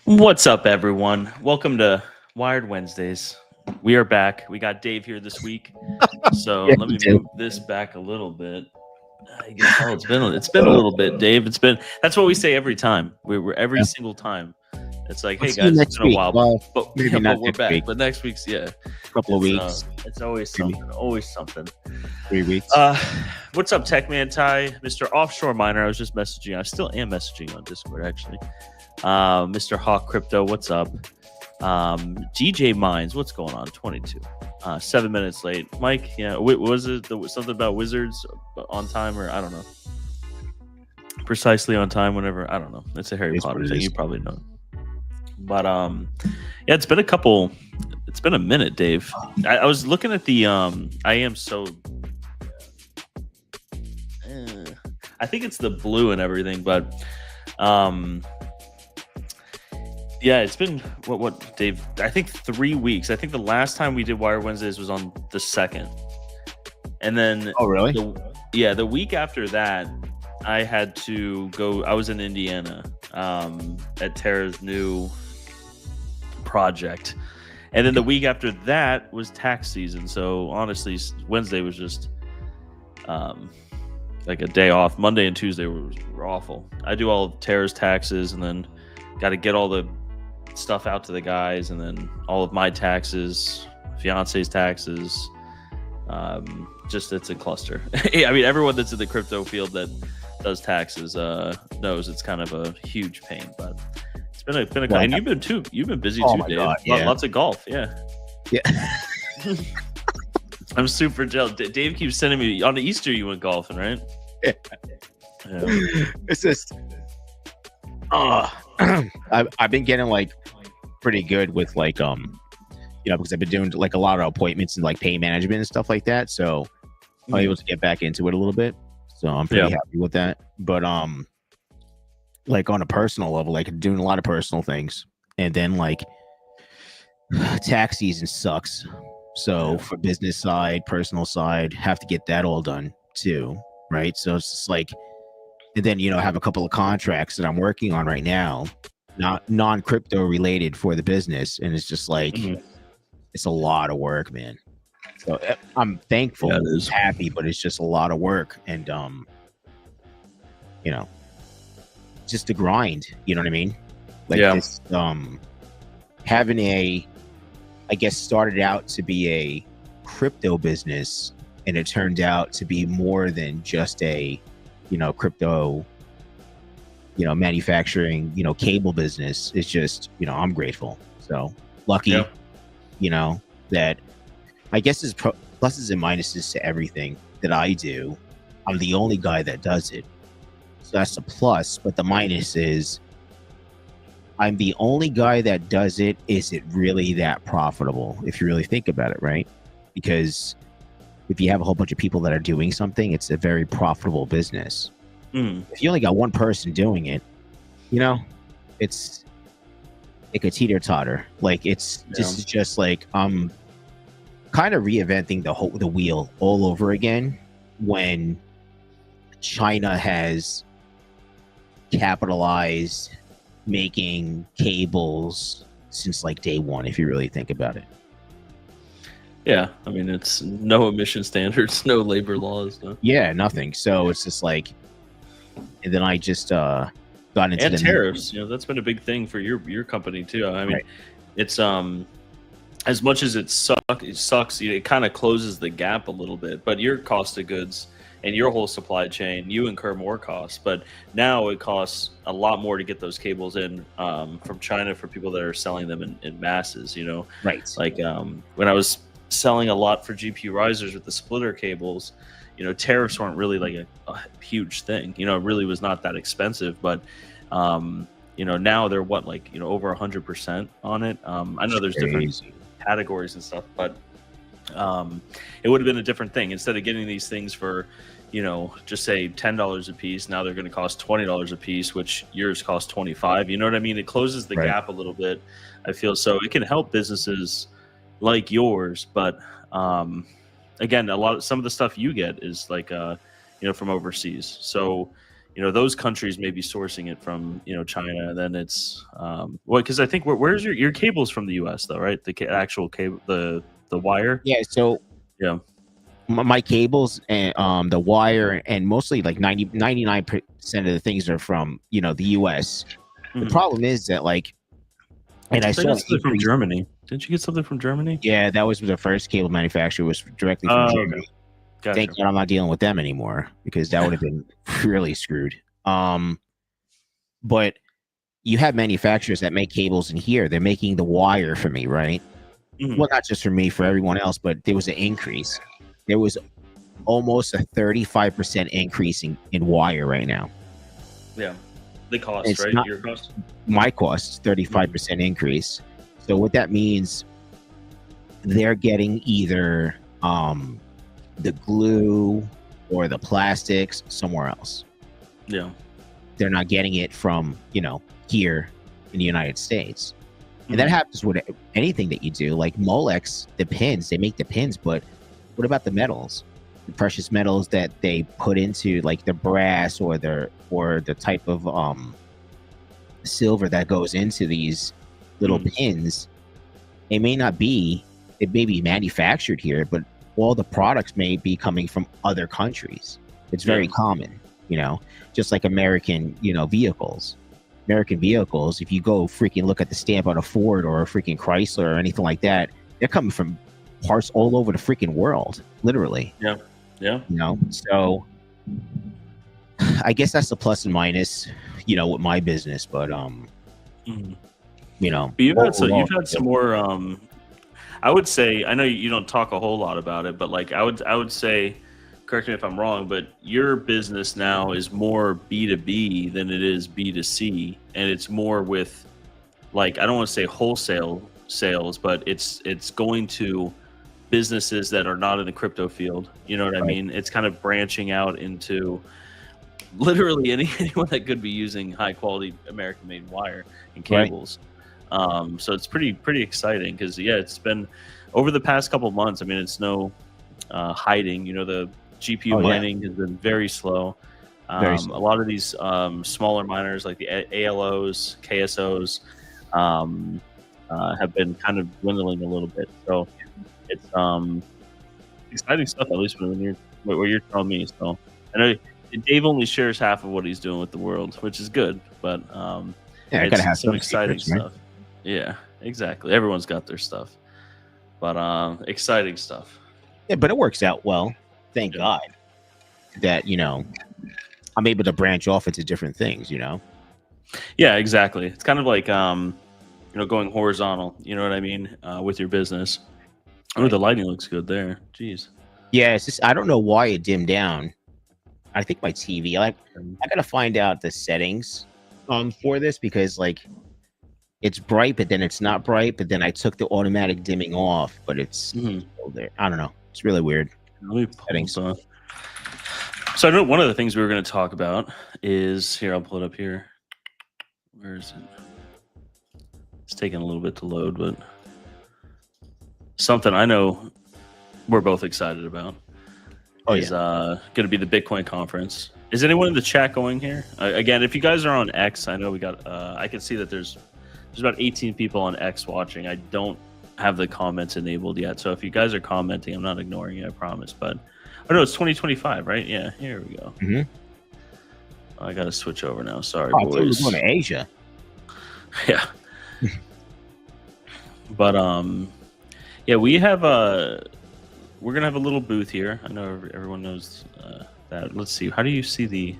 What's up, everyone? Welcome to Wired Wednesdays. We are back. We got Dave here this week, so let me move this back a little bit. I can tell it's been a little bit, Dave. That's what we say every time. We're every single time. It's like, hey guys, it's been a while, but we're back. Week. But next week's a couple of weeks. It's always something. Always something. 3 weeks. What's up, Tech Man Ty, Mr. Offshore Miner? I was just messaging. I still am messaging on Discord, actually. Mr. Hawk Crypto, what's up? DJ Mines, what's going on? 22. 7 minutes late. Mike, yeah, was it something about wizards on time, or I don't know. Precisely on time, whenever, I don't know. It's a Harry Potter thing. You probably know. But yeah, it's been a minute, Dave. I was looking at the I am so I think it's the blue and everything, but yeah, it's been what Dave? I think 3 weeks. I think the last time we did Wire Wednesdays was on the 2nd, and then really? The week after that, I had to go. I was in Indiana at Terra's new project, and then the week after that was tax season. So honestly, Wednesday was just like a day off. Monday and Tuesday were awful. I do all of Terra's taxes, and then got to get all the stuff out to the guys, and then all of my taxes, fiance's taxes. Just it's a cluster. I mean, everyone that's in the crypto field that does taxes knows it's kind of a huge pain. But it's been a and you've been busy too, Dave. God, yeah. Lots of golf, yeah. I'm super jealous. Dave keeps sending me on Easter. You went golfing, right? Yeah. It's just I've been getting like pretty good with like because I've been doing like a lot of appointments and like pay management and stuff like that, so I'm able to get back into it a little bit, so I'm pretty happy with that. But like on a personal level, like doing a lot of personal things, and then like tax season sucks, so for business side, personal side, have to get that all done too, right? So it's just like, and then I have a couple of contracts that I'm working on right now, not non-crypto related for the business, and it's just like it's a lot of work, man. So I'm thankful, happy, but it's just a lot of work, and just the grind. You know what I mean? Like this, having I guess started out to be a crypto business, and it turned out to be more than just a crypto, manufacturing, cable business. It's just, I'm grateful. So lucky, that I guess is pluses and minuses to everything that I do. I'm the only guy that does it. So that's a plus, but the minus is I'm the only guy that does it. Is it really that profitable? If you really think about it, right? Because if you have a whole bunch of people that are doing something, it's a very profitable business. If you only got one person doing it, it's like a teeter-totter. Like this is just like I'm kind of reinventing the wheel all over again when China has capitalized making cables since like day one, if you really think about it. Yeah, I mean, it's no emission standards, no labor laws. No. Yeah, nothing. So it's just like, and then I just got into and tariffs. That's been a big thing for your company too. I mean, it's as much as it sucks. It kind of closes the gap a little bit. But your cost of goods and your whole supply chain, you incur more costs. But now it costs a lot more to get those cables in from China for people that are selling them in masses. Right? Like when I was selling a lot for GPURisers with the splitter cables, tariffs weren't really like a huge thing. It really was not that expensive, but now they're over 100% on it. I know there's different categories and stuff, but it would have been a different thing. Instead of getting these things for just say $10 a piece, now they're going to cost $20 a piece, which yours cost $25. You know what I mean? It closes the gap a little bit, I feel. So it can help businesses like yours, but again, some of the stuff you get is like from overseas. So you know, those countries may be sourcing it from, you know, China. Then it's well, because I think where's your cables from the U.S. though, right? The actual cable, the wire. Yeah. So Yeah. my cables and the wire and mostly like 99% of the things are from, you know, the US. The problem is that like, and I saw something from Germany. Didn't you get something from Germany? Yeah, that was the first cable manufacturer, was directly from Germany. Okay. Gotcha. Thank God I'm not dealing with them anymore, because that would have been really screwed. But you have manufacturers that make cables in here. They're making the wire for me, right? Well, not just for me, for everyone else, but there was an increase. There was almost a 35% increase in wire right now. Yeah. The cost, It's right? not- Your cost? My cost, 35% increase. So what that means, they're getting either the glue or the plastics somewhere else. Yeah. They're not getting it from, you know, here in the United States. And that happens with anything that you do. Like Molex, the pins, they make the pins, but what about the metals? The precious metals that they put into, like the brass or the type of silver that goes into these little pins. It may be manufactured here, but all the products may be coming from other countries. It's very common, you know, just like American, you know, vehicles. American vehicles, if you go freaking look at the stamp on a Ford or a freaking Chrysler or anything like that, they're coming from parts all over the freaking world, literally. Yeah. Yeah. You know, so I guess that's the plus and minus, you know, with my business. But you know, but you've had some more. I would say, I know you don't talk a whole lot about it, but like I would say, correct me if I'm wrong, but your business now is more B2B than it is B2C, and it's more with, like, I don't want to say wholesale sales, but it's going to businesses that are not in the crypto field. You know what I mean? It's kind of branching out into literally anyone that could be using high quality American made wire and cables. So it's pretty exciting, because it's been over the past couple of months. I mean, it's no hiding. You know, the GPU mining has been very slow. A lot of these smaller miners, like the ALOs, KSOs, have been kind of dwindling a little bit. So it's exciting stuff, at least when you're telling me. So I know Dave only shares half of what he's doing with the world, which is good. But I gotta have some exciting stuff. Man. Yeah, exactly. Everyone's got their stuff, but exciting stuff. Yeah, but it works out well. Thank God that, you know, I'm able to branch off into different things, you know? Yeah, exactly. It's kind of like, you know, going horizontal, you know what I mean? With your business. Oh, the lighting looks good there. Jeez. Yeah, it's just, I don't know why it dimmed down. I think my TV, I got to find out the settings for this, because like it's bright, but then it's not bright. But then I took the automatic dimming off, but it's still there. I don't know. It's really weird. Settings. So I know one of the things we were going to talk about is here. I'll pull it up here. Where is it? It's taking a little bit to load, but something I know we're both excited about is going to be the Bitcoin conference. Is anyone in the chat going here? Again, if you guys are on X, I know we got. I can see that there's about 18 people on X watching. I don't have the comments enabled yet, so if you guys are commenting, I'm not ignoring you, I promise. But oh no, it's 2025, right? Yeah, here we go. I gotta switch over now. Sorry, boys. I was going to Asia. Yeah. But yeah, we have we're gonna have a little booth here. I know everyone knows that. Let's see. How do you see the?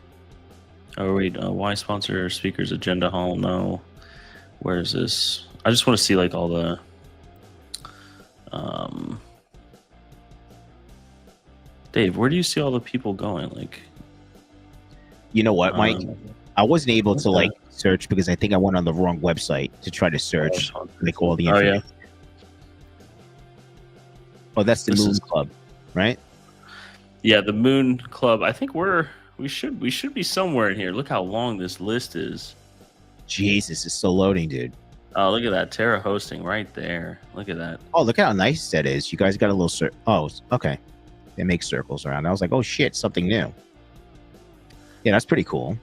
Oh wait, why sponsor speakers agenda hall? No. Where is this? I just want to see like all the. Dave, where do you see all the people going? Like, you know what, Mike? I wasn't able to like search because I think I went on the wrong website to try to search like all the information. Oh, that's the Moon Club, right? Yeah, the Moon Club. I think we should be somewhere in here. Look how long this list is. Jesus, it's still loading, dude. Oh, look at that. Terra Hosting right there. Look at that. Oh, look how nice that is. You guys got a little oh, okay. They make circles around. I was like, oh shit, something new. Yeah, that's pretty cool.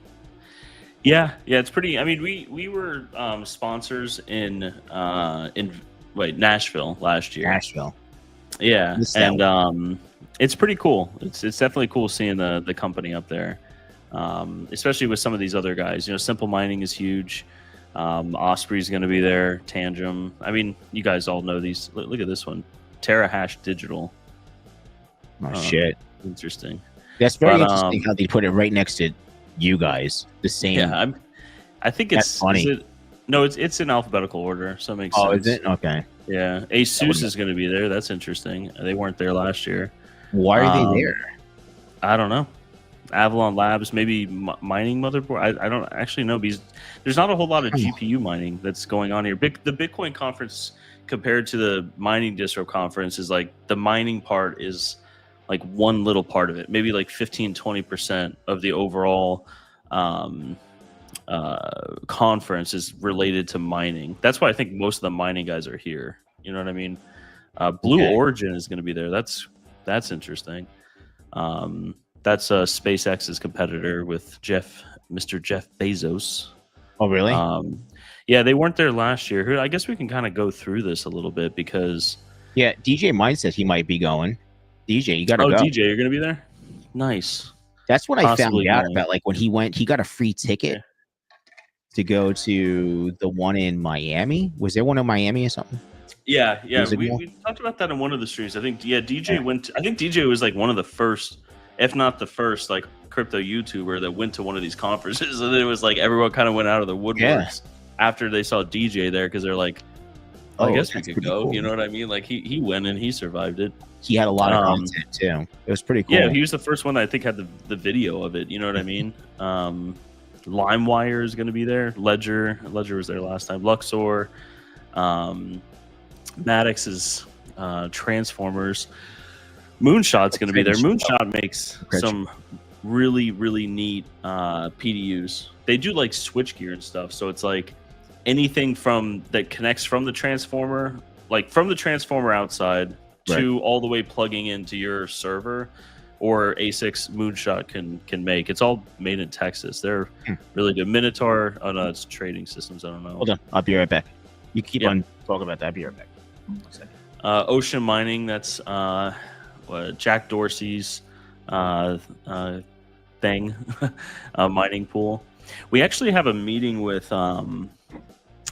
Yeah, it's pretty. I mean, we were sponsors in Nashville last year. Nashville. Yeah, and it's pretty cool. It's definitely cool seeing the company up there, especially with some of these other guys. You know, Simple Mining is huge. Osprey's going to be there. Tangent. I mean, you guys all know these. Look at this one, Terra Hash Digital. Oh shit! Interesting. That's very interesting how they put it right next to you guys. The same. Yeah, I think it's funny. It's in alphabetical order, so it makes sense. Oh, is it? Okay. Yeah, Asus is going to be there. That's interesting. They weren't there last year. Why are they there? I don't know. Avalon Labs, maybe mining motherboard. I don't actually know because there's not a whole lot of GPU mining that's going on here. The Bitcoin conference compared to the mining distro conference is like the mining part is like one little part of it, maybe like 15-20% of the overall conference is related to mining. That's why I think most of the mining guys are here. You know what I mean? Blue Origin is going to be there. That's interesting. That's SpaceX's competitor with Mr. Jeff Bezos. Oh, really? Yeah, they weren't there last year. I guess we can kind of go through this a little bit because DJ Mine says he might be going. DJ, you gotta go. DJ, you're gonna be there? Nice. That's what I found out about. Like when he went, he got a free ticket to go to the one in Miami. Was there one in Miami or something? Yeah. We talked about that in one of the streams. I think DJ went. I think DJ was like one of the first, if not the first, like crypto YouTuber that went to one of these conferences. And then it was like everyone kind of went out of the woodworks after they saw DJ there because they're like, I guess we could go. Cool. You know what I mean? Like he went and he survived it. He had a lot of content too. It was pretty cool. Yeah, he was the first one that I think had the video of it. You know what I mean? LimeWire is going to be there. Ledger was there last time. Luxor, Maddox is Transformers. Moonshot's going to be there. Moonshot makes some really neat PDUs. They do like switchgear and stuff. So it's like anything that connects from the transformer, like from the transformer outside to all the way plugging into your server or ASICs Moonshot can make. It's all made in Texas. They're really good. Minotaur, oh no, it's trading systems. I don't know. Hold on, I'll be right back. You keep on talking about that. I'll be right back. 1 second. Ocean Mining, that's Jack Dorsey's thing, mining pool. We actually have a meeting with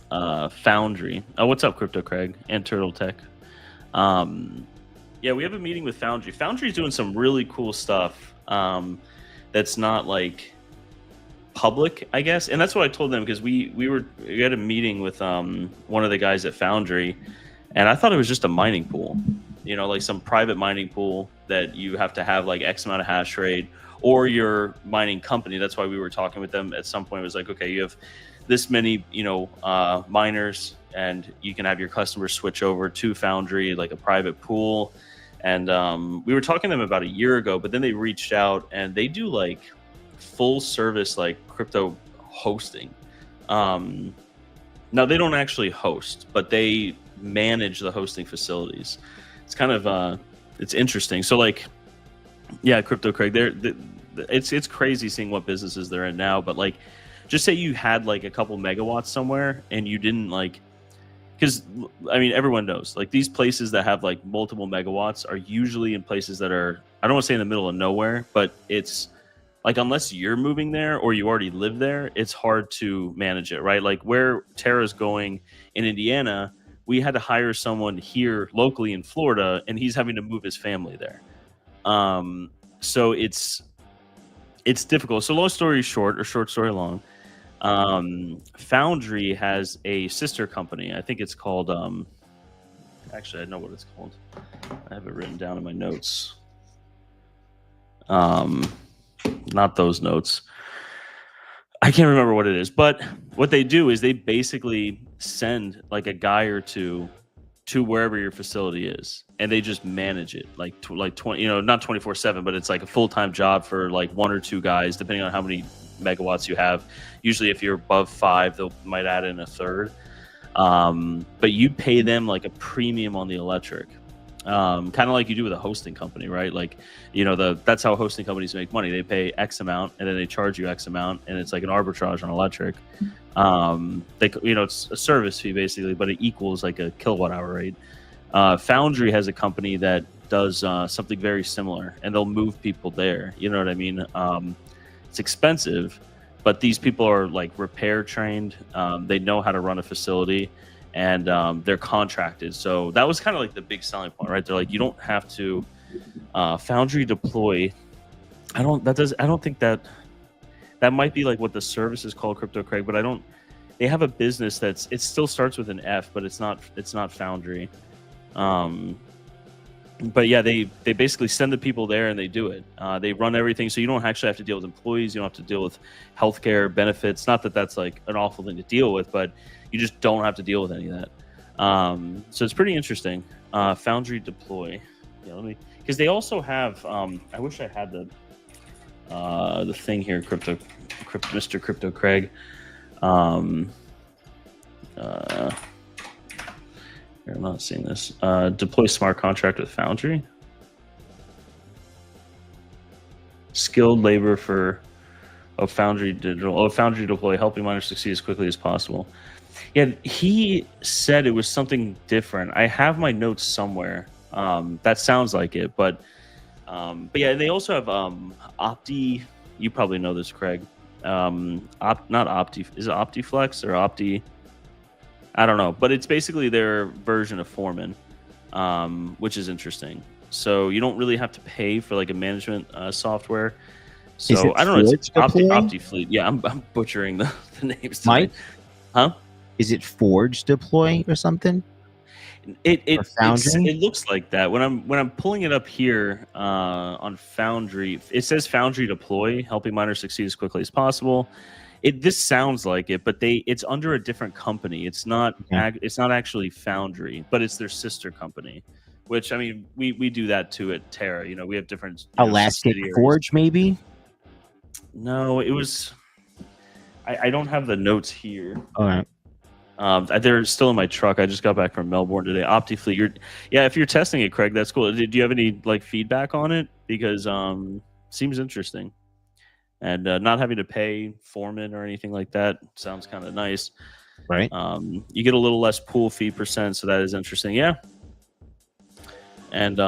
Foundry. Oh, what's up, Crypto Craig and Turtle Tech? Yeah, we have a meeting with Foundry. Foundry's doing some really cool stuff that's not like public, I guess. And that's what I told them because we had a meeting with one of the guys at Foundry, and I thought it was just a mining pool, you know, like some private mining pool that you have to have like X amount of hash rate or your mining company. That's why we were talking with them at some point. It was like, okay, you have this many, you know, miners, and you can have your customers switch over to Foundry, like a private pool. And we were talking to them about a year ago, but then they reached out and they do like full service, like crypto hosting. Now they don't actually host, but they manage the hosting facilities. It's kind of, it's interesting. So like, yeah, Crypto Craig, it's crazy seeing what businesses they're in now, but like, just say you had like a couple megawatts somewhere and you didn't like, because I mean, everyone knows like these places that have like multiple megawatts are usually in places that are, I don't want to say in the middle of nowhere, but it's like, unless you're moving there or you already live there, it's hard to manage it, right? Like where Terra's going in Indiana, we had to hire someone here locally in Florida and he's having to move his family there. So it's difficult. So long story short, or short story long, Foundry has a sister company. I think it's called, actually I know what it's called. I have it written down in my notes. Not those notes. I can't remember what it is, but what they do is they basically send like a guy or two to wherever your facility is, and they just manage it like 20, you know, not 24/7, but it's like a full-time job for like 1 or 2 guys, depending on how many megawatts you have. Usually if you're above 5, they might add in a third. But you pay them like a premium on the electric. kind of like you do with a hosting company, right? Like, you know, that's how hosting companies make money. They pay X amount and then they charge you X amount, and it's like an arbitrage on electric. They, you know, it's a service fee basically, but it equals like a kilowatt hour rate. Foundry has a company that does something very similar, and they'll move people there. You know what I mean? It's expensive, but these people are like repair trained. They know how to run a facility, and they're contracted. So that was kind of like the big selling point, right? They're like, you don't have to Foundry deploy. I don't think that might be like what the service is called, Crypto Craig, but they have a business it still starts with an F, but it's not Foundry. But yeah, they basically send the people there and they do it. They run everything, so you don't actually have to deal with employees. You don't have to deal with healthcare benefits. Not that that's like an awful thing to deal with, but you just don't have to deal with any of that. So it's pretty interesting. Foundry deploy. Yeah, because they also have. I wish I had the thing here, Mr. Crypto Craig. I'm not seeing this. Deploy smart contract with Foundry. Skilled labor for Foundry Digital. Foundry deploy, helping miners succeed as quickly as possible. Yeah, he said it was something different. I have my notes somewhere. That sounds like it, but yeah, they also have Opti. You probably know this, Craig. Not Opti. Is it OptiFlex or Opti? I don't know, but it's basically their version of Foreman, which is interesting. So you don't really have to pay for like a management software. So I don't know. It's OptiFleet. Yeah, I'm butchering the names tonight. Mike? Huh? Is it Forge Deploy or something? It looks like that. When I'm pulling it up here on Foundry, it says Foundry Deploy, helping miners succeed as quickly as possible. This sounds like it, but it's under a different company. It's not actually Foundry, but it's their sister company. Which, I mean, we do that too at Terra. You know, we have different Elastic Forge, maybe. No, it was. I don't have the notes here. All right. They're still in my truck. I just got back from Melbourne today. OptiFleet. If you're testing it, Craig, that's cool. Do you have any like feedback on it? Because seems interesting. And not having to pay Foreman or anything like that sounds kind of nice. Right. You get a little less pool fee %, so that is interesting. Yeah. And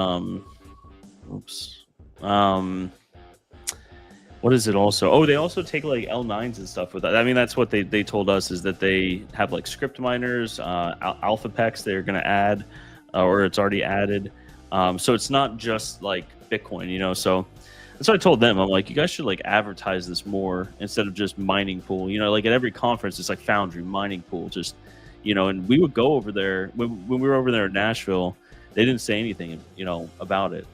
what is it also? Oh, they also take like L9s and stuff with that. I mean, that's what they told us, is that they have like script miners, alpha packs they're going to add, or it's already added. So it's not just like Bitcoin, you know, so that's what I told them. I'm like, you guys should like advertise this more instead of just mining pool. You know, like at every conference, it's like Foundry, mining pool, just, you know. And we would go over there when we were over there in Nashville. They didn't say anything, you know, about it.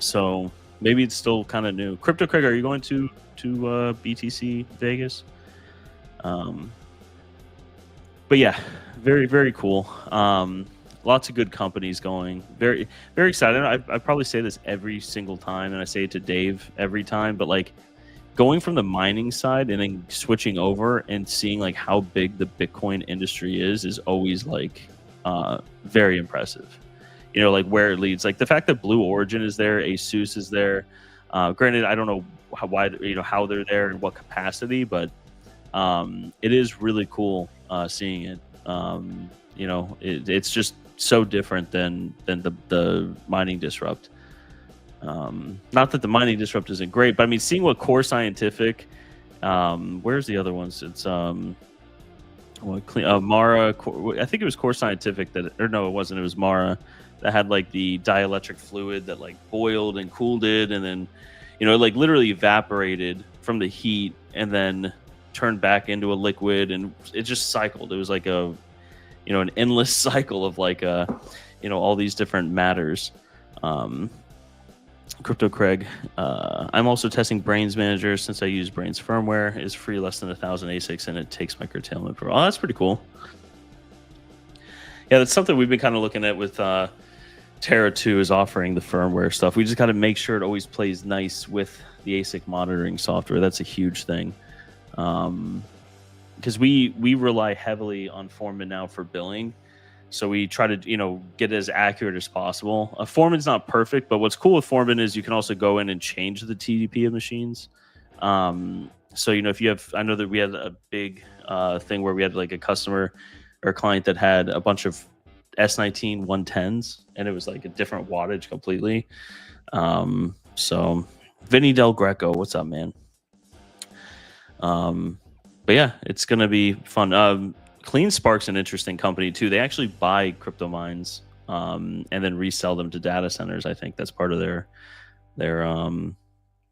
So maybe it's still kind of new. Crypto Craig, are you going to BTC Vegas? But yeah, very, very cool. Lots of good companies going. Very, very excited. I probably say this every single time, and I say it to Dave every time, but like going from the mining side and then switching over and seeing like how big the Bitcoin industry is always like very impressive. You know, like where it leads. Like the fact that Blue Origin is there, ASUS is there. Granted, I don't know how they're there and what capacity, but it is really cool seeing it. You know, it's just so different than the mining disrupt. Not that the mining disrupt isn't great, but I mean, seeing what Core Scientific, where's the other ones? It's Mara. I think it was Core Scientific it was Mara that had like the dielectric fluid that like boiled and cooled it, and then, you know, like literally evaporated from the heat and then turned back into a liquid, and it just cycled. It was like an endless cycle of like all these different matters. Crypto Craig, I'm also testing Brains Manager since I use Brains firmware. It's free, less than 1,000 ASICs, and it takes my curtailment per. Oh, that's pretty cool. Yeah, that's something we've been kind of looking at with Terra 2, is offering the firmware stuff. We just got to make sure it always plays nice with the ASIC monitoring software. That's a huge thing. Because we rely heavily on Foreman now for billing. So we try to, get it as accurate as possible. Foreman's not perfect, but what's cool with Foreman is you can also go in and change the TDP of machines. So, if you have, I know that we had a big thing where we had like a customer or a client that had a bunch of S19 110s, and it was like a different wattage completely. So Vinny Del Greco, what's up, man? But yeah, it's going to be fun. Clean Spark's an interesting company too. They actually buy crypto mines and then resell them to data centers. I think that's part of their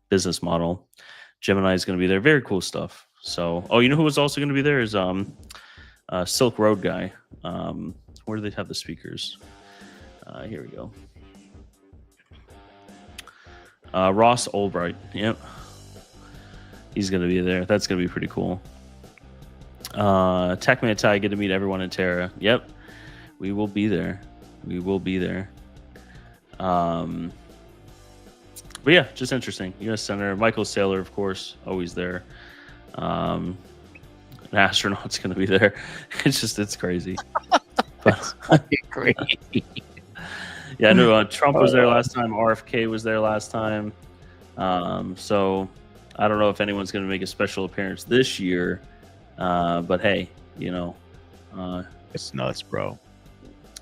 business model. Gemini is going to be there. Very cool stuff. So, you know who was also going to be there is Silk Road guy. Where do they have the speakers? Here we go. Ross Albright. Yep. He's going to be there. That's going to be pretty cool. Techman Tai, get to meet everyone in Terra. Yep. We will be there. We will be there. But yeah, just interesting. U.S. Senator Michael Saylor, of course, always there. An astronaut's going to be there. It's crazy. But, Crazy. Yeah, I know Trump was there last time. RFK was there last time. So I don't know if anyone's going to make a special appearance this year. But hey, it's nuts, bro.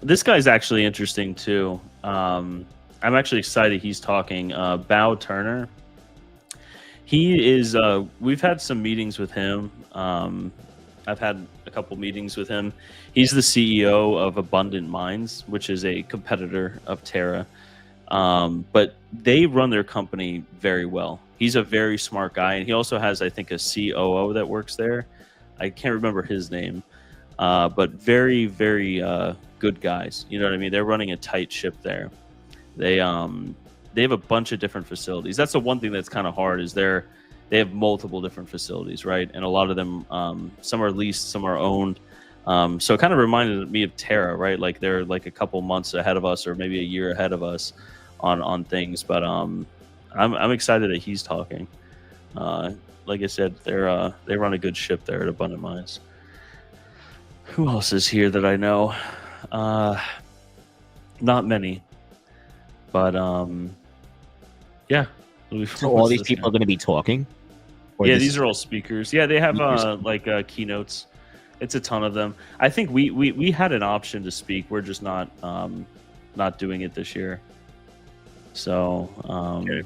This guy's actually interesting too. I'm actually excited he's talking. Bao Turner. He is. We've had some meetings with him. I've had a couple meetings with him. He's the CEO of Abundant Mines, which is a competitor of Terra. But they run their company very well. He's a very smart guy, and he also has, I think, a COO that works there. I can't remember his name, but very, very good guys. You know what I mean? They're running a tight ship there. They have a bunch of different facilities. That's the one thing that's kind of hard is they have multiple different facilities, right? And a lot of them, some are leased, some are owned. So it kind of reminded me of Terra, right? Like they're like a couple months ahead of us, or maybe a year ahead of us on things. But I'm excited that he's talking. Like I said, they run a good ship there at Abundant Mines. Who else is here that I know? Not many, but yeah. So all these people are going to be talking. Yeah, these are all speakers. Yeah, they have keynotes. It's a ton of them. I think we had an option to speak. We're just not doing it this year. So okay.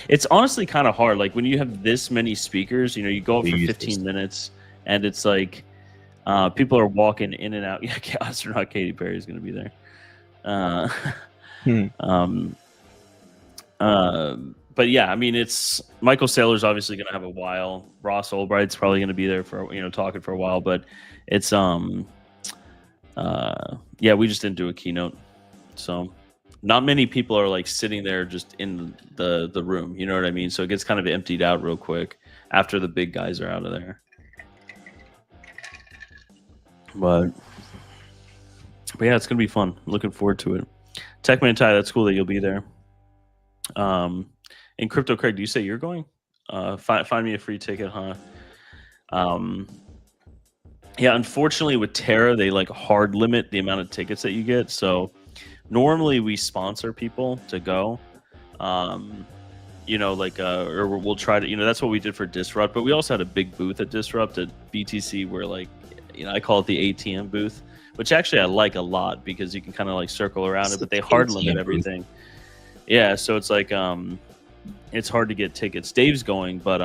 It's honestly kind of hard. Like when you have this many speakers, you go up for 15 minutes, and it's like people are walking in and out. Yeah, astronaut Katy Perry is going to be there. But yeah, I mean, it's Michael Saylor's obviously going to have a while. Ross Albright's probably going to be there for talking for a while. But it's yeah, we just didn't do a keynote, so not many people are like sitting there just in the room. You know what I mean? So it gets kind of emptied out real quick after the big guys are out of there. But yeah, it's gonna be fun. Looking forward to it. Techman Tai, that's cool that you'll be there. And Crypto Craig, do you say you're going? Find me a free ticket, huh? Yeah, unfortunately with Terra, they like hard limit the amount of tickets that you get. So normally we sponsor people to go. Or we'll try to, that's what we did for Disrupt, but we also had a big booth at Disrupt at BTC where I call it the ATM booth, which actually I like a lot because you can kind of like circle around it, but they hard limit everything. Yeah, so it's like it's hard to get tickets. Dave's going, but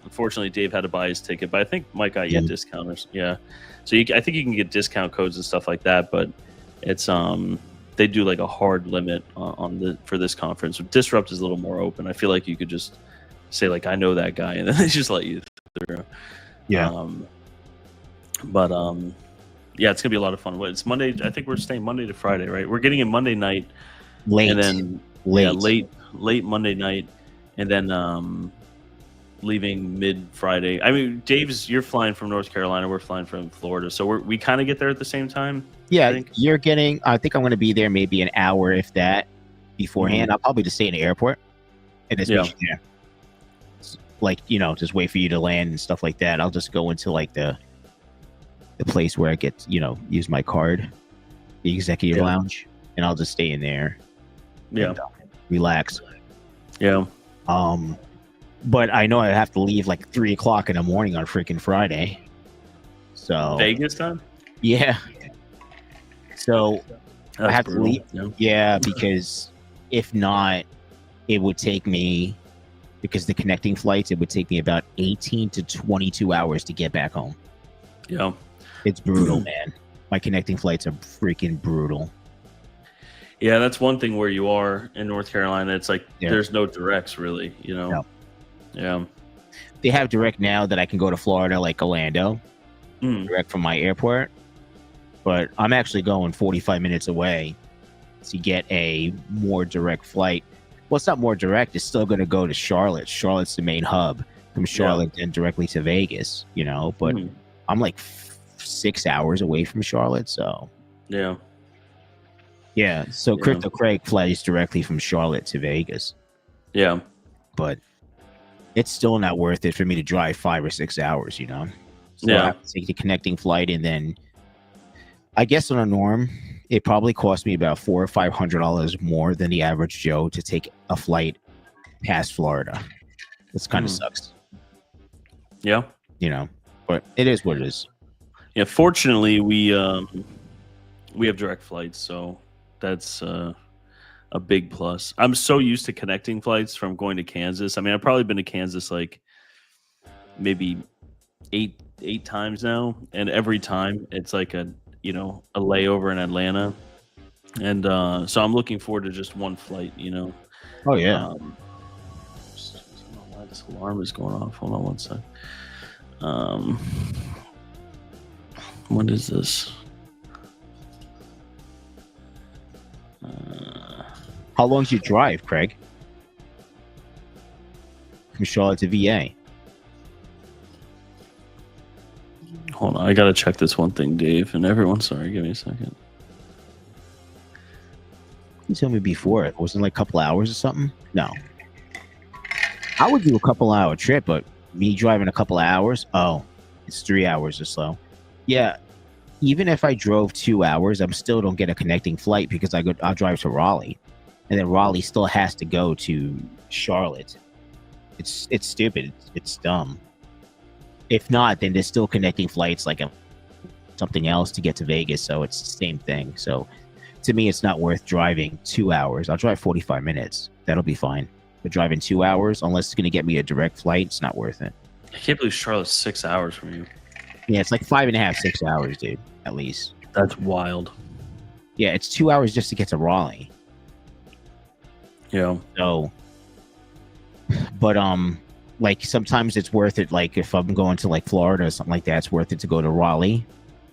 unfortunately Dave had to buy his ticket, but I think Mike got you a discount or yeah. So I think you can get discount codes and stuff like that, but it's they do like a hard limit for this conference. Disrupt is a little more open. I feel like you could just say like I know that guy and then they just let you through. Yeah. Yeah, it's gonna be a lot of fun. It's Monday. I think we're staying Monday to Friday, right? We're getting in Monday night, late, and then late Monday night, and then leaving mid Friday. I mean, you're flying from North Carolina. We're flying from Florida, so we kind of get there at the same time. Yeah, I think I'm going to be there maybe an hour, if that, beforehand. I'll probably just stay in the airport and just meet you there. Like, just wait for you to land and stuff like that. I'll just go into like the the place where I get, use my card, the executive lounge, and I'll just stay in there. Yeah. And, relax. Yeah. But I know I have to leave like 3 o'clock in the morning on freaking Friday. So Vegas time? Yeah. So That's I have brutal. to leave. Yeah, because if not, it would take me, because the connecting flights, it would take me about 18 to 22 hours to get back home. Yeah. It's brutal, man. My connecting flights are freaking brutal. Yeah, that's one thing where you are in North Carolina. It's like there's no directs really, No. Yeah. They have direct now that I can go to Florida, like Orlando, direct from my airport. But I'm actually going 45 minutes away to get a more direct flight. Well, it's not more direct. It's still going to go to Charlotte. Charlotte's the main hub. From Charlotte then directly to Vegas, But I'm like 6 hours away from Charlotte, so. Yeah. Yeah, so Crypto Craig flies directly from Charlotte to Vegas. Yeah. But it's still not worth it for me to drive 5 or 6 hours, So I have to take the connecting flight, and then I guess on a norm, it probably cost me about $400 or $500 more than the average Joe to take a flight past Florida. This kind of sucks. Yeah. But it is what it is. Yeah, fortunately we have direct flights, so that's a big plus. I'm so used to connecting flights from going to Kansas. I mean, I've probably been to Kansas like maybe eight times now, and every time it's like a layover in Atlanta, and so I'm looking forward to just one flight. Oh yeah. I don't know why this alarm is going off. Hold on one sec. What is this? How long's your drive, Craig? From Charlotte to VA. Hold on, I gotta check this one thing, Dave, and everyone. Sorry, give me a second. You told me before it wasn't like a couple hours or something. No, I would do a couple-hour trip, but me driving a couple of hours, it's 3 hours or so. Yeah, even if I drove 2 hours, I'm still don't get a connecting flight because I'll drive to Raleigh, and then Raleigh still has to go to Charlotte. It's stupid. It's dumb. If not, then there's still connecting flights like something else to get to Vegas, so it's the same thing. So to me, it's not worth driving 2 hours. I'll drive 45 minutes. That'll be fine. But driving 2 hours, unless it's going to get me a direct flight, it's not worth it. I can't believe Charlotte's 6 hours from you. Yeah, it's like 5.5, 6 hours, dude, at least. That's wild. Yeah, it's 2 hours just to get to Raleigh. Yeah. So, but like sometimes it's worth it. Like if I'm going to like Florida or something like that, it's worth it to go to Raleigh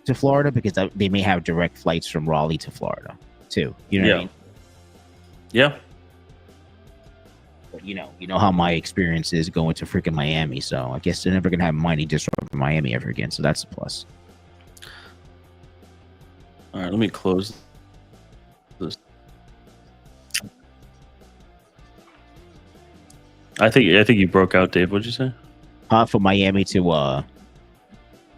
to Florida because they may have direct flights from Raleigh to Florida too. You know what I mean? Yeah. But you know how my experience is going to freaking Miami. So I guess they're never gonna have mining disrupt in Miami ever again. So that's a plus. All right, let me close this. I think you broke out, Dave. What'd you say? For Miami to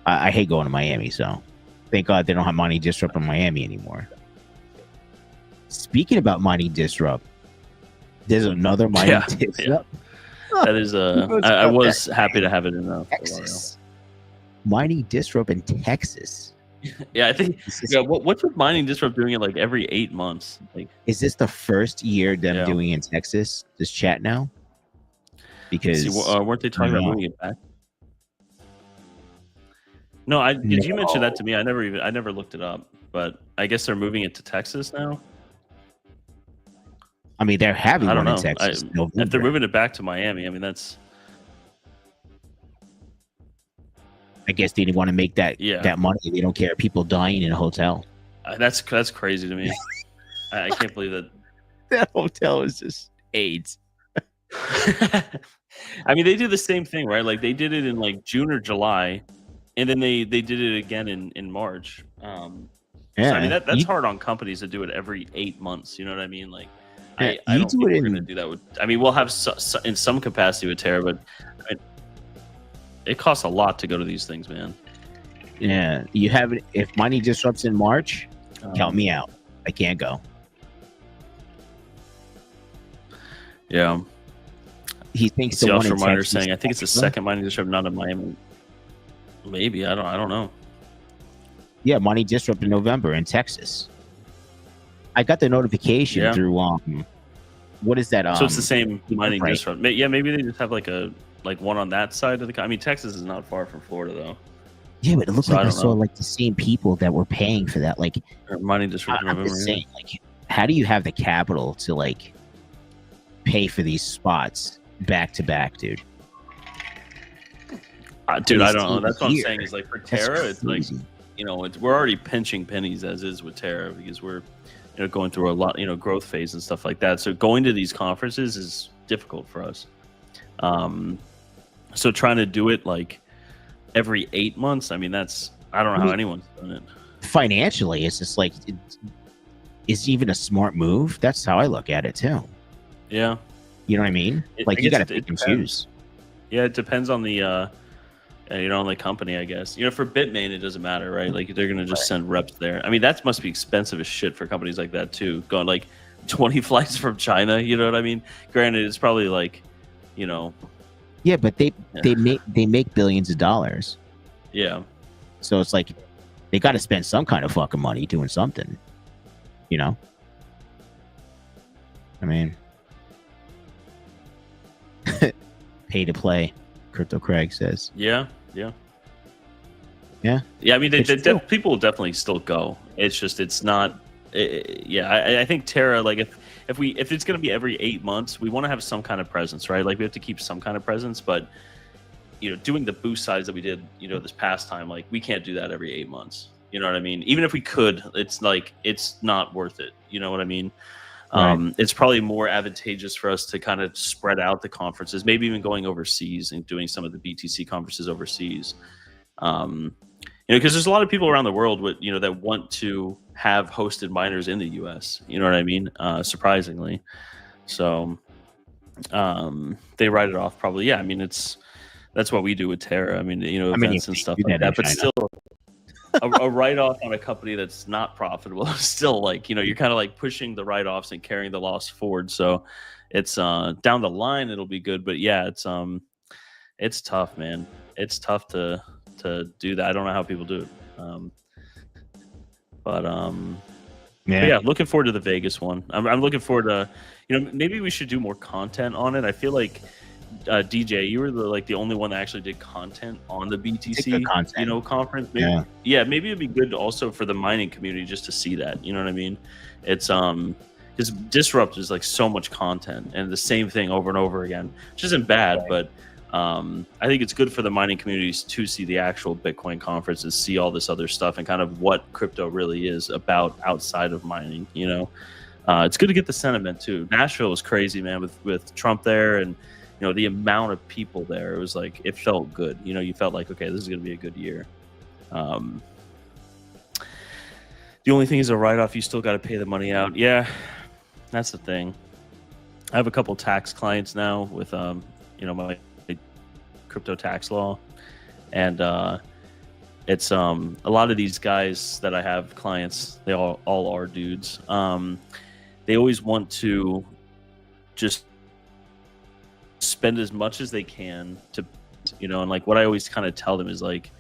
I hate going to Miami, so thank God they don't have mining disrupt in Miami anymore. Speaking about mining disrupt, there's another mining disrupt. Yeah. That is I was happy to have it in Texas. Mining disrupt in Texas. Yeah, I think. Yeah, what's with mining disrupt doing it like every 8 months? Like, is this the first year them doing in Texas? This chat now. Because weren't they talking about moving it back? No, did you mention that to me? I never looked it up, but I guess they're moving it to Texas now. I mean, they're having one in Texas. If they're moving it back to Miami, I mean that's. I guess they didn't want to make that money. They don't care people dying in a hotel. That's crazy to me. I can't believe that. That hotel is just AIDS. I mean, they do the same thing, right? Like they did it in like June or July, and then they did it again in March. So, I mean, that's hard on companies to do it every 8 months. You know what I mean? Like, I don't think we're going to do that with. I mean, we'll have in some capacity with Terra, but it costs a lot to go to these things, man. Yeah, you have it. If money disrupts in March, count me out. I can't go. Yeah. He thinks the one offshore in miner Texas saying, I think it's the second mining disrupt, not in Miami. Maybe I don't know. Yeah, money disrupt in November in Texas. I got the notification through what is that? So it's the same mining right. disrupt. Yeah, maybe they just have like one on that side of the. I mean, Texas is not far from Florida though. Yeah, but it looked like I saw like the same people that were paying for that. Like mining disrupt. I'm just saying, like, how do you have the capital to like pay for these spots back to back, dude? Dude, I don't know. That's what I'm saying. Is like for Terra, it's like, you know, we're already pinching pennies as is with Terra because we're, you know, going through a lot, you know, growth phase and stuff like that. So going to these conferences is difficult for us. So trying to do it like every 8 months, I mean, that's, I don't know how anyone's done it. Financially, it's just like, it's even a smart move. That's how I look at it too. Yeah. You know what I mean? Like, you got to pick and choose. Yeah, it depends on the, you know, on the company, I guess. You know, for Bitmain, it doesn't matter, right? Like, they're going to just send reps there. I mean, that must be expensive as shit for companies like that, too. Going, like, 20 flights from China, you know what I mean? Granted, it's probably, like, you know... Yeah, but they make billions of dollars. Yeah. So it's like, they got to spend some kind of fucking money doing something, you know? I mean... Pay to play, Crypto Craig says. Yeah. Yeah. I mean, people will definitely still go. It's just, it's not. I think Terra, like, if it's going to be every 8 months, we want to have some kind of presence, right? Like, we have to keep some kind of presence, but, you know, doing the boost size that we did, you know, this past time, like, we can't do that every 8 months. You know what I mean? Even if we could, it's like, it's not worth it. You know what I mean? Right. It's probably more advantageous for us to kind of spread out the conferences, maybe even going overseas and doing some of the BTC conferences overseas. You know, because there's a lot of people around the world with, you know, that want to have hosted miners in the US. You know what I mean? Surprisingly. So they write it off probably. Yeah, I mean, that's what we do with Terra. I mean, you know, events and stuff like that, but still a write-off on a company that's not profitable is still, like, you know, you're kind of like pushing the write-offs and carrying the loss forward. So it's down the line it'll be good, but yeah, it's tough, man. It's tough to do that. I don't know how people do it. But yeah, looking forward to the Vegas one. I'm looking forward to, you know, maybe we should do more content on it. I feel like DJ, you were the only one that actually did content on the BTC, you know, conference. Maybe, maybe it'd be good also for the mining community just to see that. You know what I mean? It's because Disrupt is like so much content and the same thing over and over again, which isn't bad, but I think it's good for the mining communities to see the actual Bitcoin conference and see all this other stuff and kind of what crypto really is about outside of mining. You know, it's good to get the sentiment too. Nashville was crazy, man, with Trump there and, you know, the amount of people there. It was like, it felt good. You know, you felt like, okay, this is going to be a good year. The only thing is a write-off. You still got to pay the money out. Yeah, that's the thing. I have a couple tax clients now with, you know, my crypto tax law. And it's a lot of these guys that I have clients, they all are dudes. They always want to just spend as much as they can to, you know, and like what I always kind of tell them is like,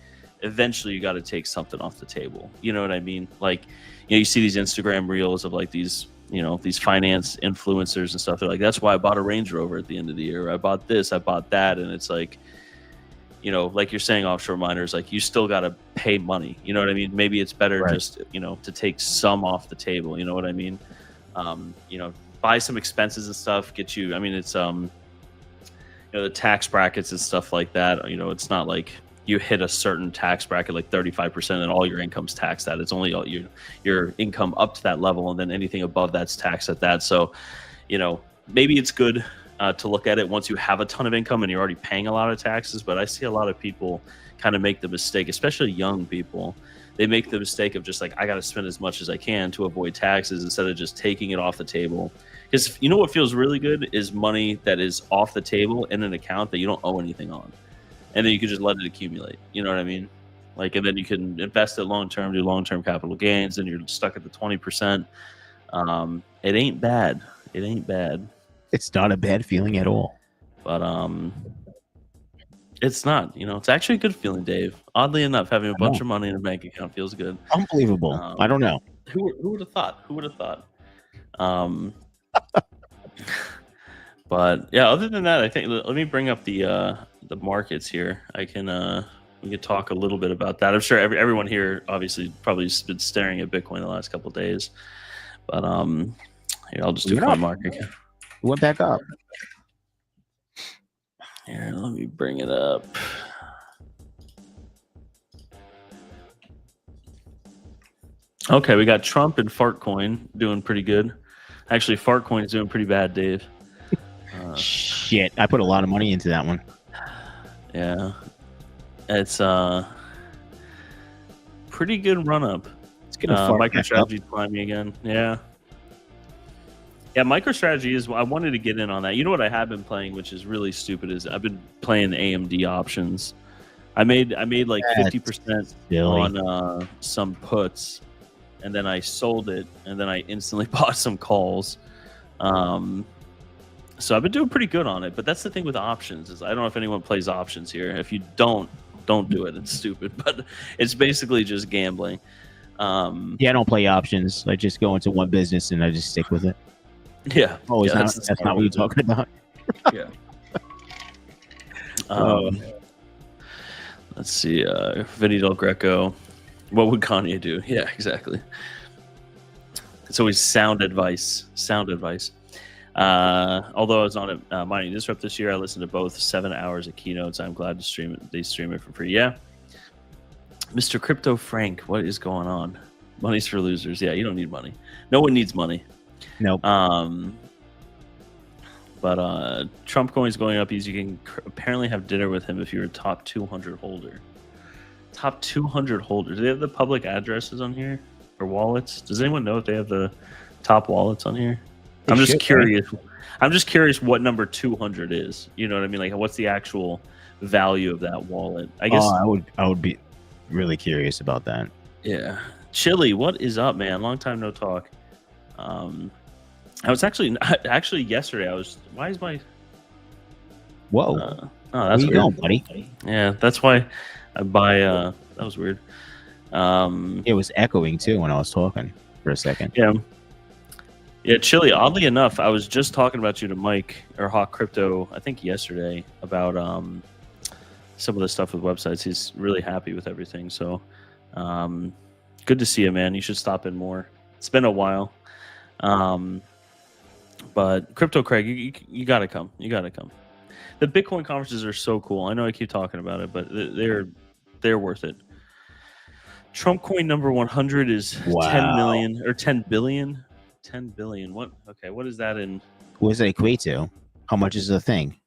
eventually you got to take something off the table. You know what I mean? Like, you know, you see these Instagram reels of like these, you know, these finance influencers and stuff. They're like, that's why I bought a Range Rover at the end of the year. I bought this, I bought that. And it's like, you know, like you're saying, offshore miners, like you still got to pay money. You know what I mean? Maybe it's better just, you know, to take some off the table. You know what I mean? You know, buy some expenses and stuff, get you, I mean, it's, you know, the tax brackets and stuff like that. You know, it's not like you hit a certain tax bracket, like 35%, and all your income's taxed at. It's only all your income up to that level, and then anything above that's taxed at that. So, you know, maybe it's good to look at it once you have a ton of income and you're already paying a lot of taxes. But I see a lot of people kind of make the mistake, especially young people. They make the mistake of just like, I got to spend as much as I can to avoid taxes instead of just taking it off the table. Because you know what feels really good is money that is off the table in an account that you don't owe anything on. And then you can just let it accumulate. You know what I mean? Like, and then you can invest it long term, do long term capital gains, and you're stuck at the 20%. It ain't bad. It ain't bad. It's not a bad feeling at all. But it's not. You know, it's actually a good feeling, Dave. Oddly enough, having a bunch of money in a bank account feels good. Unbelievable. I don't know. Who would have thought? Who would have thought? But yeah, other than that, I think let me bring up the markets here. I can we could talk a little bit about that. I'm sure everyone here obviously probably has been staring at Bitcoin the last couple of days. But here, I'll just do coin market. It went back up. Here, let me bring it up. Okay, we got Trump and Fartcoin doing pretty good. Actually, Fartcoin is doing pretty bad, Dave. Shit, I put a lot of money into that one. Yeah, it's pretty good run up. It's gonna MicroStrategy climbing again. Yeah, MicroStrategy is. I wanted to get in on that. You know what I have been playing, which is really stupid, is I've been playing AMD options. I made like 50% on some puts, and then I sold it, and then I instantly bought some calls. So I've been doing pretty good on it, but that's the thing with options is I don't know if anyone plays options here. If you don't do it. It's stupid, but it's basically just gambling. Yeah, I don't play options. I just go into one business and I just stick with it. Yeah. Oh, that's not what you're talking about. Yeah. Let's see. Vinny Del Greco. What would Kanye do? Yeah, exactly. It's always sound advice. Sound advice. Although I was on a Mining Disrupt this year, I listened to both 7 hours of keynotes. I'm glad to stream it. They stream it for free. Yeah. Mr. Crypto Frank, what is going on? Money's for losers. Yeah, you don't need money. No one needs money. Nope. But Trump coin's going up. You can apparently have dinner with him if you're a top 200 holder. Top 200 holders. Do they have the public addresses on here or wallets? Does anyone know if they have the top wallets on here? I'm just curious. Right? I'm just curious what number 200 is. You know what I mean? Like, what's the actual value of that wallet? I guess I would be really curious about that. Yeah. Chili, what is up, man? Long time no talk. I was actually yesterday. Why is my whoa? Oh, that's where you going, buddy? Yeah, that's why I buy. That was weird. It was echoing too when I was talking for a second. Yeah, Chili. Oddly enough, I was just talking about you to Mike or Hawk Crypto, I think yesterday, about some of the stuff with websites. He's really happy with everything. So good to see you, man. You should stop in more. It's been a while. But Crypto Craig, you gotta come. You gotta come. The Bitcoin conferences are so cool. I know I keep talking about it, but they're worth it. Trump coin number 100 is 10 million or 10 billion. 10 billion. What? Okay, what is that in? What does that equate to? How much is the thing?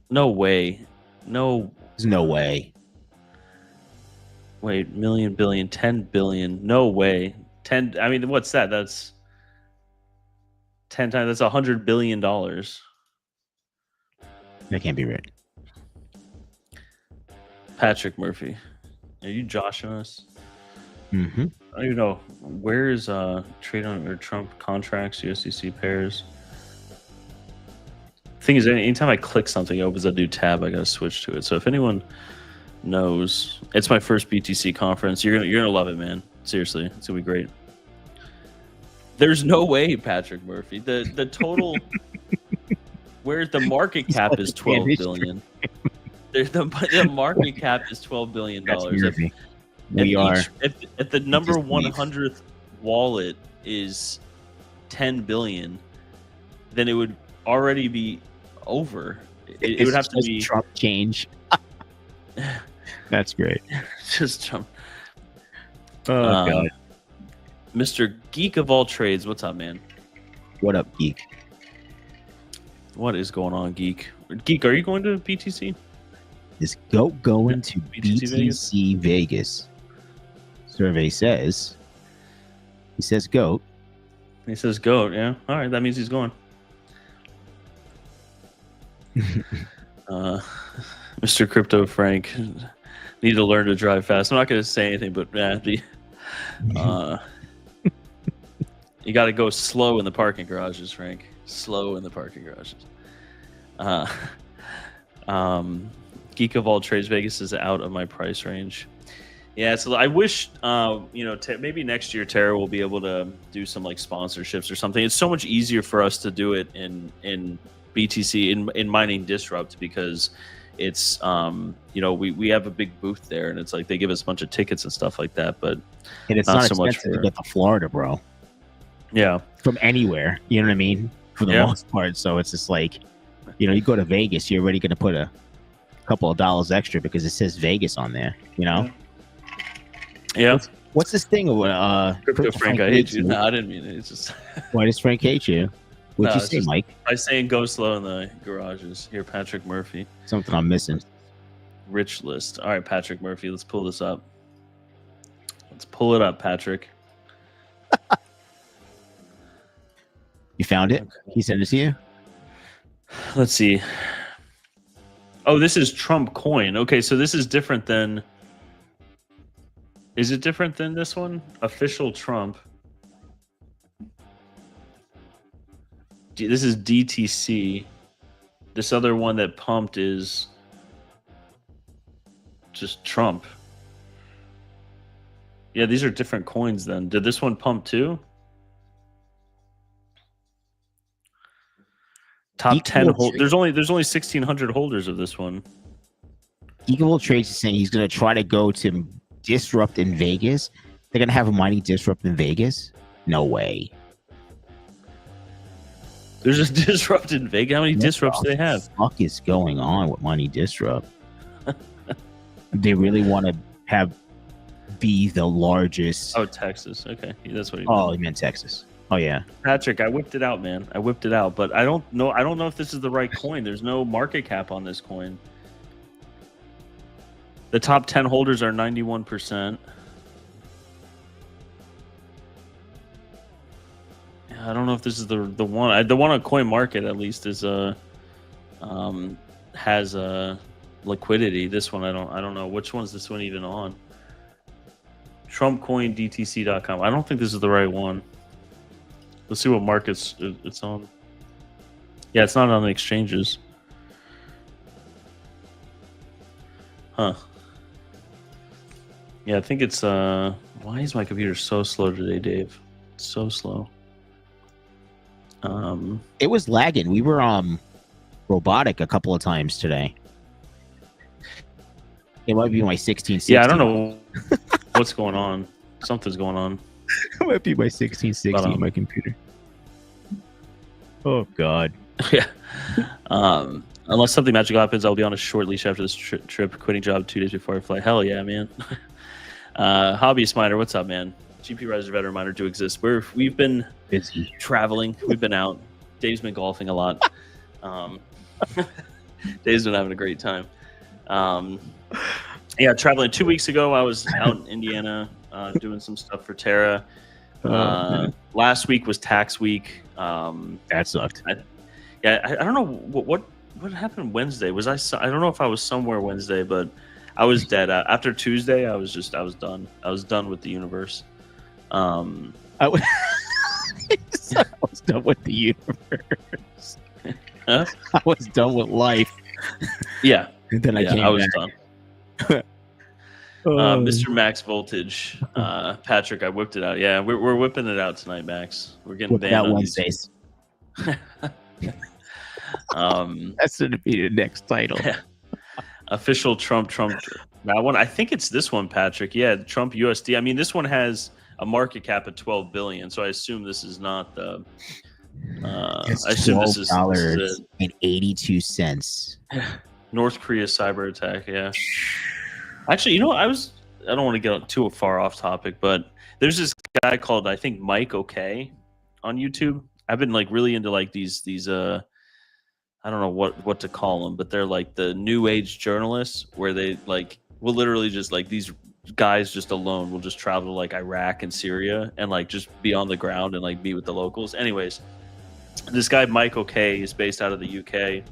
No way. No. There's no way. Wait, million, billion, 10 billion. No way. 10. I mean, what's that? That's 10 times. That's $100 billion. That can't be right. Patrick Murphy. Are you joshing us? Mm-hmm. I don't even know. Where is trade on or Trump contracts, USDC pairs? Thing is, anytime I click something, it opens a new tab. I gotta switch to it. So if anyone knows, it's my first BTC conference. You're gonna love it, man. Seriously, it's gonna be great. There's no way, Patrick Murphy. The total where the market cap is 12 billion. The market cap is $12 billion. If the number 100th wallet is 10 billion, then it would already be over. It would have to be Trump change. That's great. Just Trump. Oh God. Mr. Geek of all trades, what's up, man? What up, Geek? What is going on, Geek? Geek, are you going to BTC? Is GOAT going to BTC Vegas? Survey says. He says GOAT. He says GOAT, yeah. All right, that means he's going. Mr. Crypto Frank. Need to learn to drive fast. I'm not going to say anything, but you got to go slow in the parking garages, Frank. Slow in the parking garages. Geek of all trades, Vegas is out of my price range. Yeah, so I wish, maybe next year Terra will be able to do some like sponsorships or something. It's so much easier for us to do it in BTC in mining disrupt because it's we have a big booth there and it's like they give us a bunch of tickets and stuff like that, but and it's not so much to get to Florida, bro. Yeah, from anywhere, you know what I mean, for the most part. So it's just like, you go to Vegas, you're already going to put a couple of dollars extra because it says Vegas on there, Yeah. What's this thing? Crypto Frank, I hate you. No, I didn't mean it. It's just why does Frank hate you? What'd you say, Mike? I was saying go slow in the garages. Here, Patrick Murphy. Something I'm missing. Rich list. All right, Patrick Murphy. Let's pull this up. Let's pull it up, Patrick. You found it? Okay. He sent it to you? Let's see. Oh, this is Trump coin. Okay, so this is different than... Is it different than this one? Official Trump. This is DTC. This other one that pumped is just Trump. Yeah, these are different coins then. Did this one pump too? Top 10 there's only 1,600 holders of this one. Geekable Trades is saying he's going to try to go to Disrupt in Vegas. They're going to have a mining Disrupt in Vegas? No way. There's a Disrupt in Vegas? How many Disrupts do they have? What the fuck is going on with mining Disrupt? They really want to be the largest. Oh, Texas. Okay. That's what he meant. Oh, he meant Texas. Oh yeah, Patrick, I whipped it out, man. I whipped it out, but I don't know if this is the right coin. There's no market cap on this coin. The top 10 holders are 91%. I don't know if this is the one. The one on Coin Market at least is has a liquidity. This one I don't know which one's this one even on. TrumpCoinDTC.com. I don't think this is the right one. Let's see what markets it's on. Yeah, it's not on the exchanges. Huh. Yeah, I think it's why is my computer so slow today, Dave? It's so slow. It was lagging. We were robotic a couple of times today. It might be my 1660. Yeah, I don't know what's going on. Something's going on. It might be my 1660 on my computer. Oh God. Yeah. Unless something magical happens, I'll be on a short leash after this trip. Quitting job 2 days before I fly. Hell yeah, man. Hobbyist Miner, what's up, man? GPURisers veteran miner do exist. We've been busy traveling. We've been out. Dave's been golfing a lot. Dave's been having a great time. Yeah, traveling. 2 weeks ago, I was out in Indiana doing some stuff for Terra. Last week was tax week. That sucked. I don't know what happened Wednesday. I don't know if I was somewhere Wednesday, but I was dead. After Tuesday, I was done. I was done with the universe. I was done with the universe. Huh? I was done with life. Yeah. And then I was done. Mr. Max Voltage, Patrick, I whipped it out. Yeah, we're whipping it out tonight, Max. We're getting banned on Wednesdays. That's going to be the next title. Yeah. Official Trump. That one, I think it's this one, Patrick. Yeah, Trump USD. I mean, this one has a market cap of 12 billion, so I assume this is not the. I assume this is $0.82. North Korea cyber attack. Yeah. Actually, I don't want to get too far off topic, but there's this guy called, I think, Mike OK on YouTube. I've been like really into like these I don't know what to call them, but they're like the new age journalists where they like will literally just like these guys just alone will just travel to like Iraq and Syria and like just be on the ground and like meet with the locals. Anyways, this guy Mike OK is based out of the UK,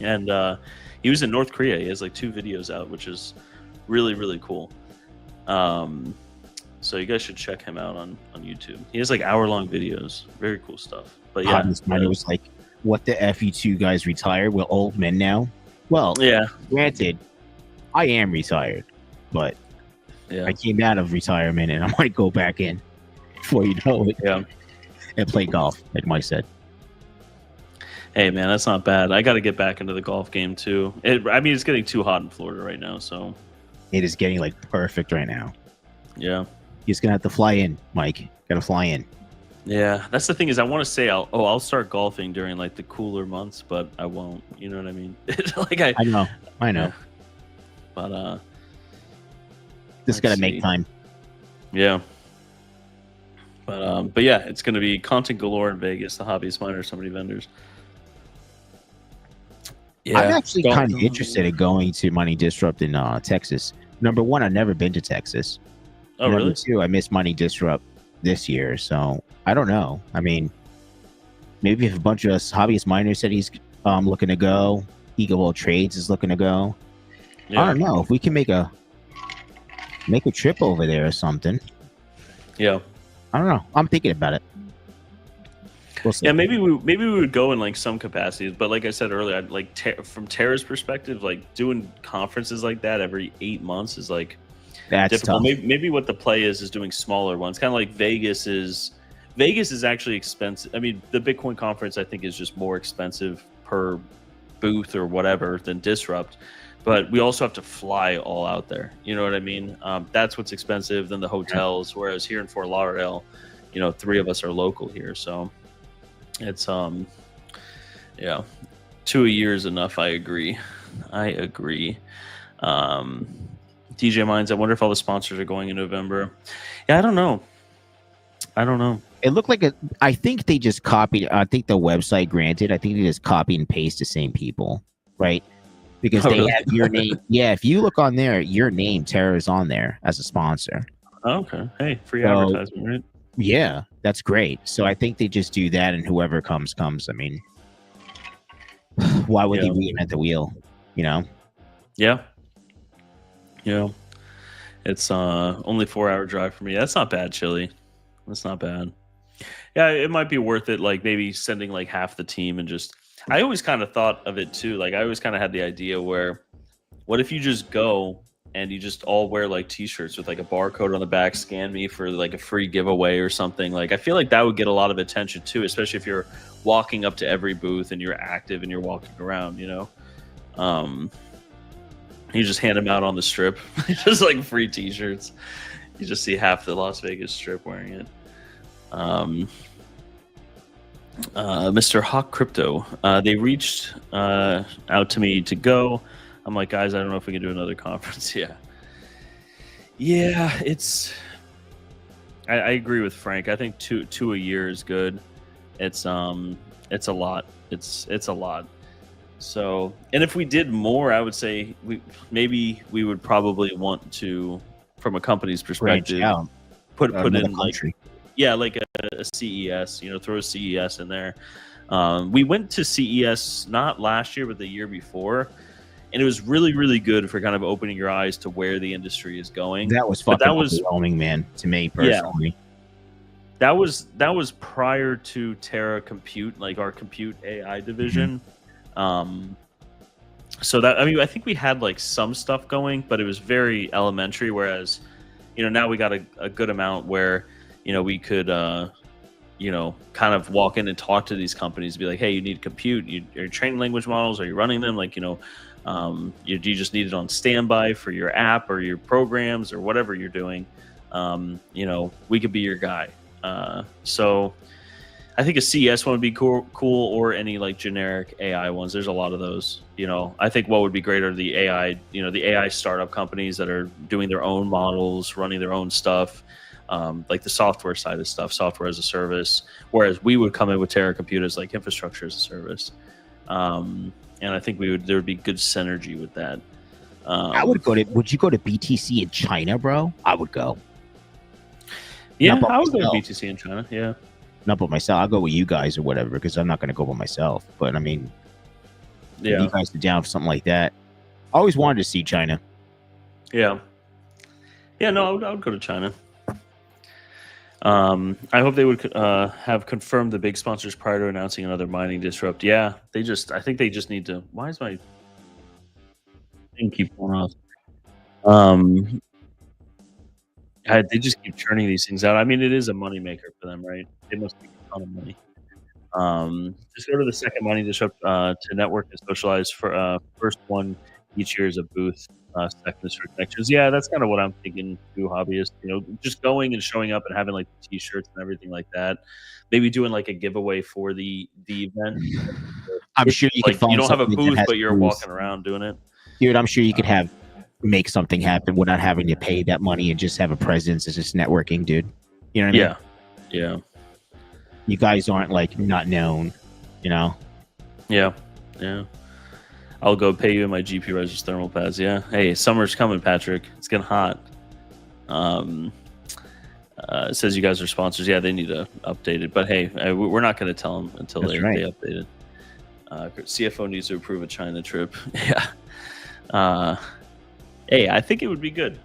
and he was in North Korea. He has like 2 videos out, which is really, really cool. So you guys should check him out on YouTube. He has like hour-long videos, very cool stuff. But yeah, Hobbyist Miner was like, "What the f, you two guys retired? We're old men now." Well, yeah. Granted, I am retired, but Yeah. I came out of retirement and I might go back in before you know it. Yeah. And play golf, like Mike said. Hey man, that's not bad. I got to get back into the golf game too. I mean, it's getting too hot in Florida right now, so It is getting like perfect right now. yeah. He's gonna have to fly in, Mike. Gotta fly in. Yeah, that's the thing is I want to say I'll start golfing during like the cooler months, but I won't. You know what I mean? Like I know. Yeah. But Just gotta make time. Yeah. But yeah, it's gonna be content galore in Vegas. The Hobbyist Miner, so many vendors. Yeah, I'm actually kind of interested in going to Mining Disrupt in Texas. Number one, I've never been to Texas. Oh, Number really? two, I missed Mining Disrupt this year, so I don't know. I mean, maybe if a bunch of us hobbyist miners said he's looking to go, Eagle World Trades is looking to go. Yeah. I don't know if we can make a trip over there or something. Yeah. I don't know. I'm thinking about it. We'll see. Yeah, maybe we would go in like some capacities, but like I said earlier, like from Terra's perspective, like doing conferences like that every 8 months is like That's difficult. tough. Maybe what the play is doing smaller ones, kind of like Vegas is actually expensive. I mean, the Bitcoin conference I think is just more expensive per booth or whatever than Disrupt, but we also have to fly all out there. You know what I mean? That's what's expensive than the hotels. Whereas here in Fort Lauderdale, 3 of us are local here, so it's 2 a year is enough. I agree. DJ Mines, I wonder if all the sponsors are going in November. Yeah, I don't know. It looked like I think they just copied. I think the website, granted, I think they just copy and paste the same people, right? Because they really? have your name. Yeah, if you look on there, your name, Terra, is on there as a sponsor. Oh, okay. Hey, free advertisement, right? Yeah, that's great. So I think they just do that, and whoever comes. I mean, why would they reinvent the wheel? Yeah. It's only 4-hour drive for me. That's not bad, Chili. That's not bad. Yeah, it might be worth it. Like maybe sending like half the team and just. I always kind of thought of it too. Like I always kind of had the idea where, what if you just go and you just all wear like T-shirts with like a barcode on the back, scan me for like a free giveaway or something. Like I feel like that would get a lot of attention too, especially if you're walking up to every booth and you're active and you're walking around. You just hand them out on the strip, just like free T-shirts. You just see half the Las Vegas Strip wearing it. Mr. Hawk Crypto, they reached out to me to go. I'm like, guys, I don't know if we can do another conference. Yeah, it's. I agree with Frank. I think two a year is good. It's a lot. It's a lot. So, and if we did more, I would say we would probably want to, from a company's perspective, put in country. like a CES. Throw a CES in there. We went to CES not last year, but the year before, and it was really, really good for kind of opening your eyes to where the industry is going. That was fucking overwhelming, man, to me personally. Yeah. That was prior to Terra Compute, like our Compute AI division. So that, I mean, I think we had like some stuff going, but it was very elementary. Whereas, now we got a good amount where, we could, kind of walk in and talk to these companies, be like, hey, you need compute. You're training language models. Are you running them? Like, do you just need it on standby for your app or your programs or whatever you're doing? We could be your guy. So I think a CES one would be cool, or any like generic AI ones. There's a lot of those. I think what would be great are the AI, the AI startup companies that are doing their own models, running their own stuff, like the software side of stuff, software as a service. Whereas we would come in with Terra Compute as like infrastructure as a service, and I think there would be good synergy with that. I would go to. Would you go to BTC in China, bro? I would go. Yeah, I would go to BTC in China. Yeah. Not by myself. I'll go with you guys or whatever, because I'm not going to go by myself. But I mean, if you guys are down for something like that. I always wanted to see China. Yeah. Yeah, no, I would go to China. I hope they would have confirmed the big sponsors prior to announcing another mining disrupt. Yeah, I think they just need to. Why is my thing keep going off? They just keep churning these things out. I mean, it is a moneymaker for them, right? They must make a ton of money. Just go to the second mining disrupt to network and socialize. For first one each year is a booth. Second is for connections. Yeah, that's kind of what I'm thinking too, hobbyist. You know, just going and showing up and having like t-shirts and everything like that. Maybe doing like a giveaway for the event. I'm sure you could Like find you don't have a something that booth, has but you're booth. walking around doing it. Dude, I'm sure you could make something happen without having to pay that money and just have a presence. It's just networking, dude. You know what I mean? Yeah. You guys aren't like not known, you know? Yeah. I'll go pay you in my GPURisers thermal pads. Yeah. Hey, summer's coming, Patrick. It's getting hot. It says you guys are sponsors. Yeah, they need to update it. But hey, we're not going to tell them until they update it. CFO needs to approve a China trip. Yeah. Hey, I think it would be good.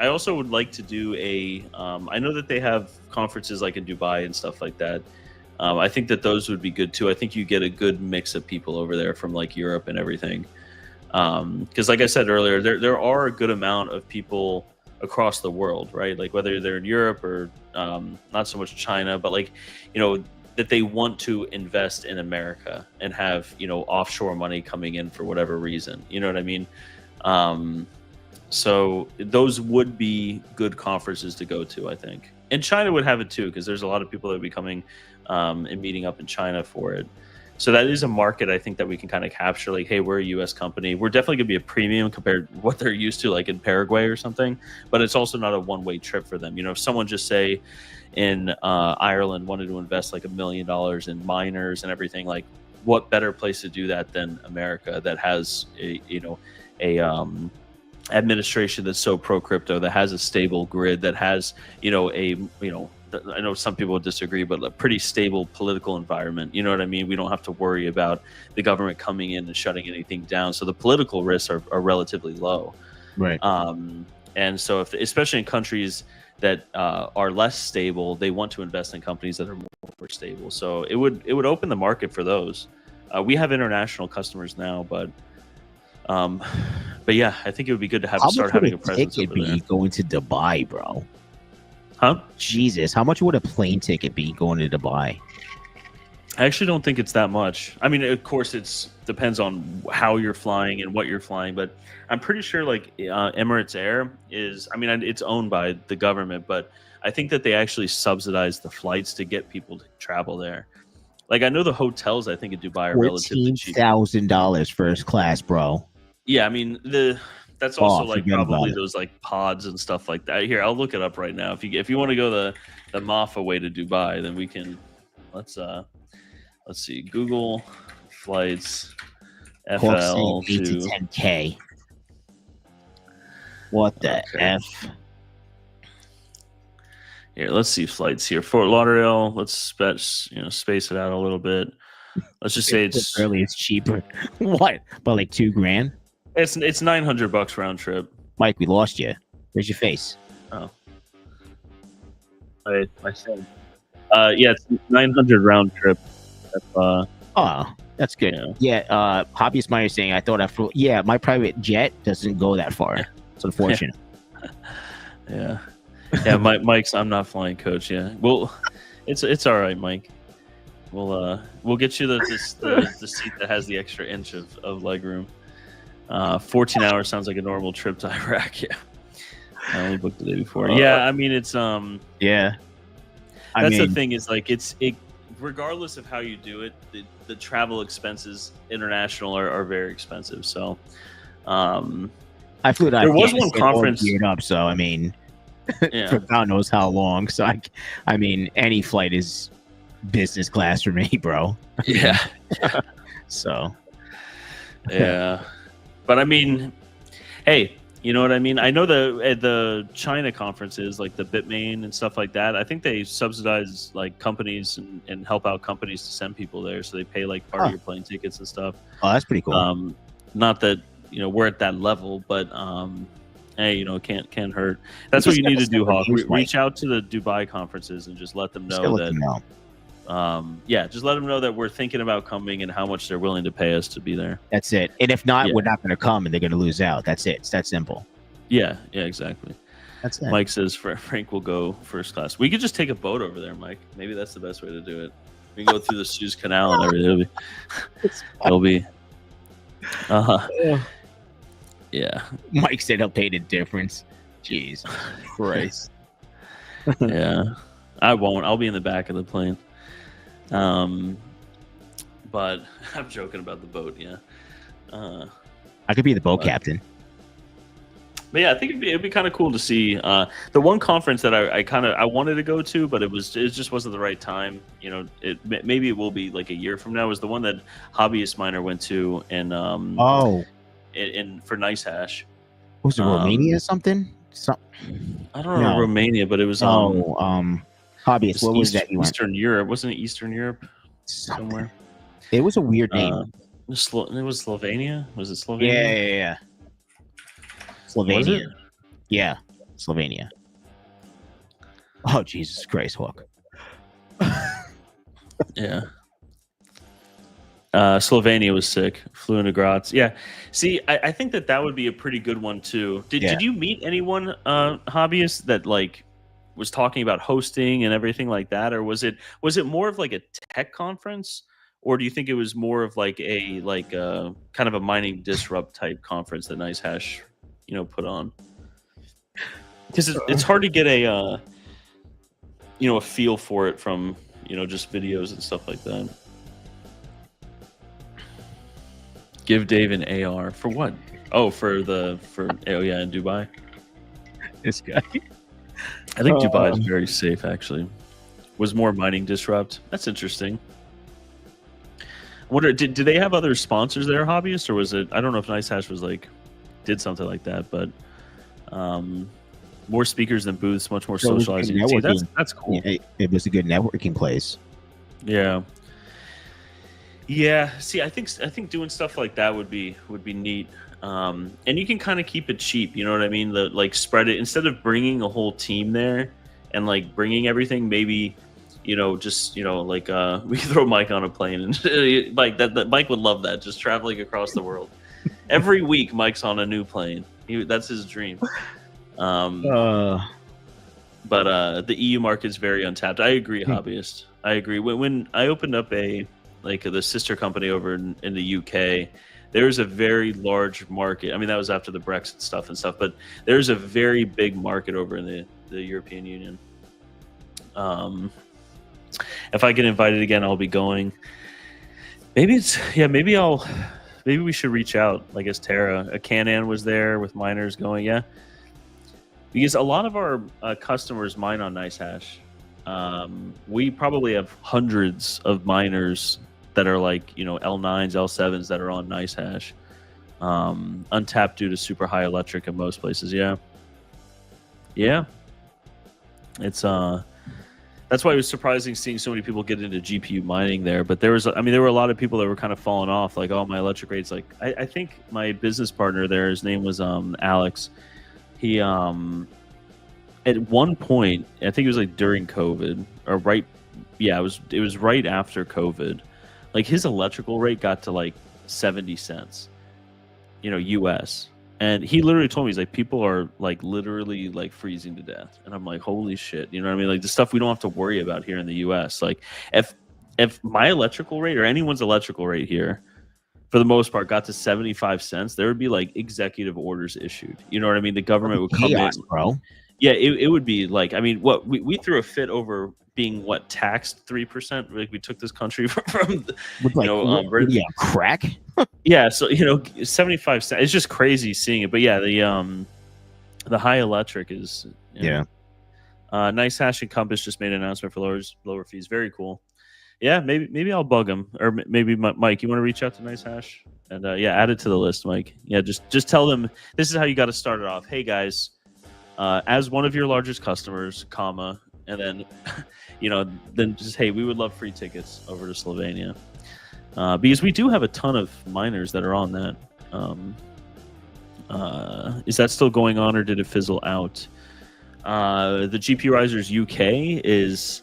I also would like to do I know that they have conferences like in Dubai and stuff like that. I think that those would be good too. I think you get a good mix of people over there from like Europe and everything. Because like I said earlier, there are a good amount of people across the world, right? Like whether they're in Europe or not so much China, but like, you know, that they want to invest in America and have, you know, offshore money coming in for whatever reason. You know what I mean? So those would be good conferences to go to, I think. And China would have it too, because there's a lot of people that would be coming and meeting up in China for it. So that is a market I think that we can kind of capture. Like, hey, we're a U.S. company. We're definitely going to be a premium compared to what they're used to, like in Paraguay or something. But it's also not a one-way trip for them. You know, if someone just say in Ireland wanted to invest like $1 million in miners and everything, like what better place to do that than America that has a administration that's so pro crypto, that has a stable grid, that has I know some people disagree, but a pretty stable political environment. You know what I mean? We don't have to worry about the government coming in and shutting anything down. So the political risks are relatively low. Right. And so especially in countries that are less stable, they want to invest in companies that are more stable. So it would open the market for those. We have international customers now, but yeah, I think it would be good to start having a presence over there. Going to Dubai, bro. Huh? Jesus, how much would a plane ticket be going to Dubai? I actually don't think it's that much. I mean, of course, it depends on how you're flying and what you're flying, but I'm pretty sure like Emirates Air is, I mean, it's owned by the government, but I think that they actually subsidize the flights to get people to travel there. Like, I know the hotels, I think, in Dubai are relatively cheap. $14,000 first class, bro. Yeah, I mean, that's also like probably those like pods and stuff like that. Here, I'll look it up right now. If you want to go the Mafa way to Dubai, then we can. Let's see. Google flights FL to 8 to 10K. What the F? Here, let's see flights here. Fort Lauderdale. Let's space it out a little bit. Let's just say it's cheaper. What? But like $2,000? It's $900 round trip. Mike, we lost you. Where's your face? Oh, I said. Yeah, it's 900 round trip. That's good. Yeah. Hobbyist Miner saying I thought my private jet doesn't go that far. It's unfortunate. Yeah. Mike's. I'm not flying coach. Yeah. Well, it's all right, Mike. We'll get you the seat that has the extra inch of leg room. 14 hours sounds like a normal trip to Iraq. Yeah, I only booked the day before. Yeah, I mean it's yeah. That's the thing is like it regardless of how you do it, the travel expenses international are very expensive. So I flew to there was one conference geared up. So I mean, for God knows how long. So I mean any flight is business class for me, bro. Yeah. So yeah. But I mean, hey, you know what I mean? I know the China conferences, like the Bitmain and stuff like that, I think they subsidize like companies and help out companies to send people there. So they pay like part of your plane tickets and stuff. Oh, that's pretty cool. Not that, we're at that level, but hey, you know, can't hurt. That's what you need to do, Hawk. Reach out to the Dubai conferences and just let them know that. Yeah, just let them know that we're thinking about coming and how much they're willing to pay us to be there. That's it. And if not, we're not going to come and they're going to lose out. That's it. It's that simple. Yeah, exactly. That's it. Mike says Frank will go first class. We could just take a boat over there, Mike. Maybe that's the best way to do it. We can go through the Suez Canal and everything. It'll be. Yeah. Mike said he'll pay the difference. Jeez Christ. Yeah. I won't. I'll be in the back of the plane. But I'm joking about the boat, yeah. I could be the boat captain. But yeah, I think it'd be kind of cool to see. The one conference that I wanted to go to, but it just wasn't the right time. You know, maybe it will be like a year from now. Was the one that Hobbyist Miner went to in for NiceHash. Was it Romania or something? I don't know Romania, but it was Hobbyist. What was that? Eastern Europe, wasn't it? Eastern Europe somewhere. It was a weird name. It was Slovenia. Was it Slovenia? Yeah. Slovenia. Yeah, Slovenia. Oh, Jesus Christ, Hawk. Yeah. Slovenia was sick. Flew into Graz. Yeah. See, I think that would be a pretty good one too. Did you meet anyone hobbyist that like was talking about hosting and everything like that, or was it more of like a tech conference, or do you think it was more of like a kind of a mining disrupt type conference that NiceHash put on? Because it's hard to get a feel for it from just videos and stuff like that. Give Dave an AR for what? Oh, in Dubai. This guy. I think Dubai is very safe. Actually, was more mining disrupt. That's interesting. Did they have other sponsors there, hobbyists, or was it? I don't know if NiceHash was did something like that, but more speakers than booths, much more socializing. That's cool. It was a good networking place. Yeah. See, I think doing stuff like that would be neat, and you can kind of keep it cheap. You know what I mean? Spread it instead of bringing a whole team there and bringing everything. Maybe we can throw Mike on a plane and that Mike would love that. Just traveling across the world. Every week, Mike's on a new plane. That's his dream. But the EU market's very untapped. I agree, hobbyist. I agree. When I opened up the sister company over in the UK, there's a very large market. I mean, that was after the Brexit stuff, but there's a very big market over in the European Union. If I get invited again, I'll be going. Maybe we should reach out. I guess Terra, Canan was there with miners going, yeah. Because a lot of our customers mine on NiceHash. We probably have hundreds of miners that are L9s, L7s that are on NiceHash. Untapped due to super high electric in most places. Yeah. It's that's why it was surprising seeing so many people get into GPU mining there. But there were a lot of people that were kind of falling off. My electric rate's I think my business partner there, his name was Alex. He at one point, I think it was during COVID or right. Yeah, it was right after COVID. His electrical rate got to 70 cents, US. And he literally told me, he's people are literally freezing to death. And I'm holy shit. You know what I mean? The stuff we don't have to worry about here in the US. If my electrical rate or anyone's electrical rate here, for the most part, got to 75 cents, there would be executive orders issued. You know what I mean? The government would come in, bro. Yeah, it would be what we threw a fit over being taxed 3%. We took this country from crack. Yeah, so 75 cents. It's just crazy seeing it. But yeah, the high electric is NiceHash and Compass just made an announcement for lower fees. Very cool. Yeah, maybe I'll bug them, or maybe Mike, you want to reach out to NiceHash and add it to the list, Mike. Yeah, just tell them this is how you got to start it off. Hey guys, as one of your largest customers, and then then just, hey, we would love free tickets over to Slovenia, because we do have a ton of miners that are on that. is that still going on, or did it fizzle out? The GPURisers UK is,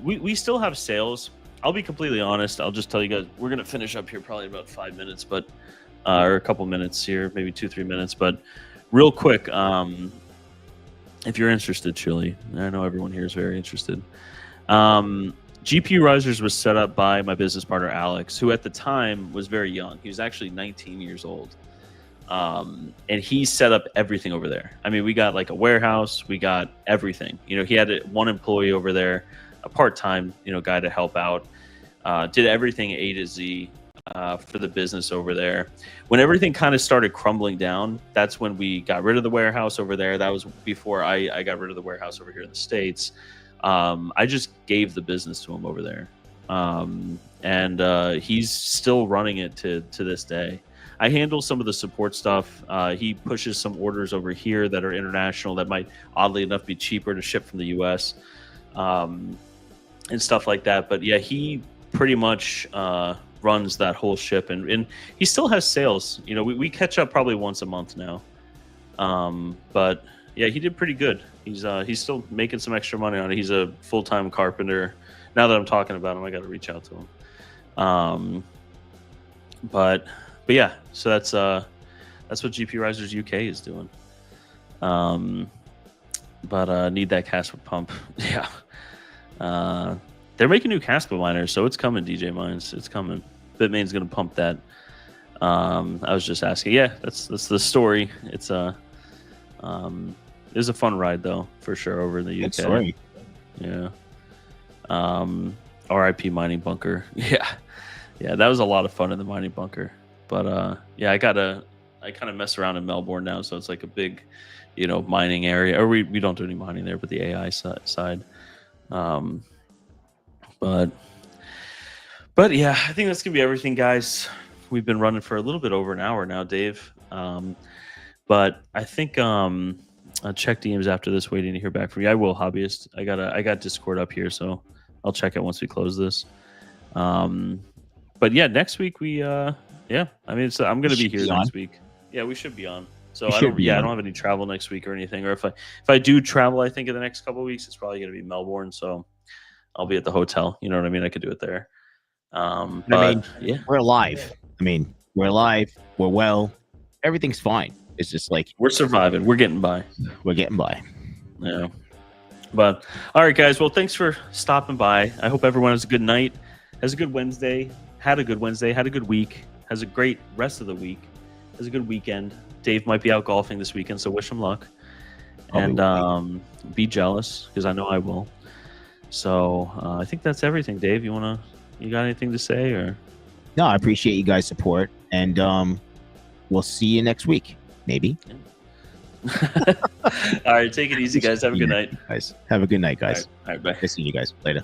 we still have sales. I'll be completely honest. I'll just tell you guys, we're going to finish up here probably in about 5 minutes, but or a couple minutes here, maybe 2-3 minutes. But real quick, if you're interested, Chili, I know everyone here is very interested. GPURisers was set up by my business partner, Alex, who at the time was very young. He was actually 19 years old. And he set up everything over there. I mean, we got like a warehouse, we got everything. You know, he had one employee over there, a part-time, you know, guy to help out. Did everything A to Z for the business over there. When everything kind of started crumbling down, that's when we got rid of the warehouse over there. That was before I got rid of the warehouse over here in the States. I just gave the business to him over there. And he's still running it to this day. I handle some of the support stuff. He pushes some orders over here that are international that might, oddly enough, be cheaper to ship from the US and stuff like that. But yeah, he pretty much runs that whole ship, and he still has sales. You know, we catch up probably once a month now. But yeah, he did pretty good. He's still making some extra money on it. He's a full-time carpenter. Now that I'm talking about him, I got to reach out to him. But yeah, so that's what GPURisers UK is doing. But need that Casper pump. Yeah. They're making new Casper miners, so it's coming, DJ Mines. It's coming. Bitmain's gonna pump that. I was just asking. Yeah, that's the story. It's it was a fun ride though, for sure, over in the UK. Story. Yeah. RIP mining bunker. Yeah, that was a lot of fun in the mining bunker. But yeah, I kind of mess around in Melbourne now, so it's like a big, you know, mining area. Or we don't do any mining there, but the AI side. But yeah, I think that's gonna be everything, guys. We've been running for a little bit over an hour now, Dave. But I think I'll check DMs after this, waiting to hear back from you. I will, Hobbyist. I got Discord up here, so I'll check it once we close this. But yeah, next week we yeah, I mean, I'm going to be here next week. Yeah, we should be on. So I don't have any travel next week or anything. Or if I do travel, I think in the next couple of weeks, it's probably going to be Melbourne. So I'll be at the hotel. You know what I mean? I could do it there. But I mean, yeah, we're alive. We're alive. We're well. Everything's fine. It's just like we're surviving. We're getting by. We're getting by. Yeah. But all right, guys. Well, thanks for stopping by. I hope everyone has a good night, has a good Wednesday, had a good Wednesday, had a good week, has a great rest of the week, has a good weekend. Dave might be out golfing this weekend, so wish him luck. And be jealous, because I know I will. So I think that's everything. Dave, you got anything to say? Or no, I appreciate you guys' support, and we'll see you next week, maybe. All right, take it easy, guys. Have a good night. Guys, have a good night, guys. All right, bye. I'll see you guys later.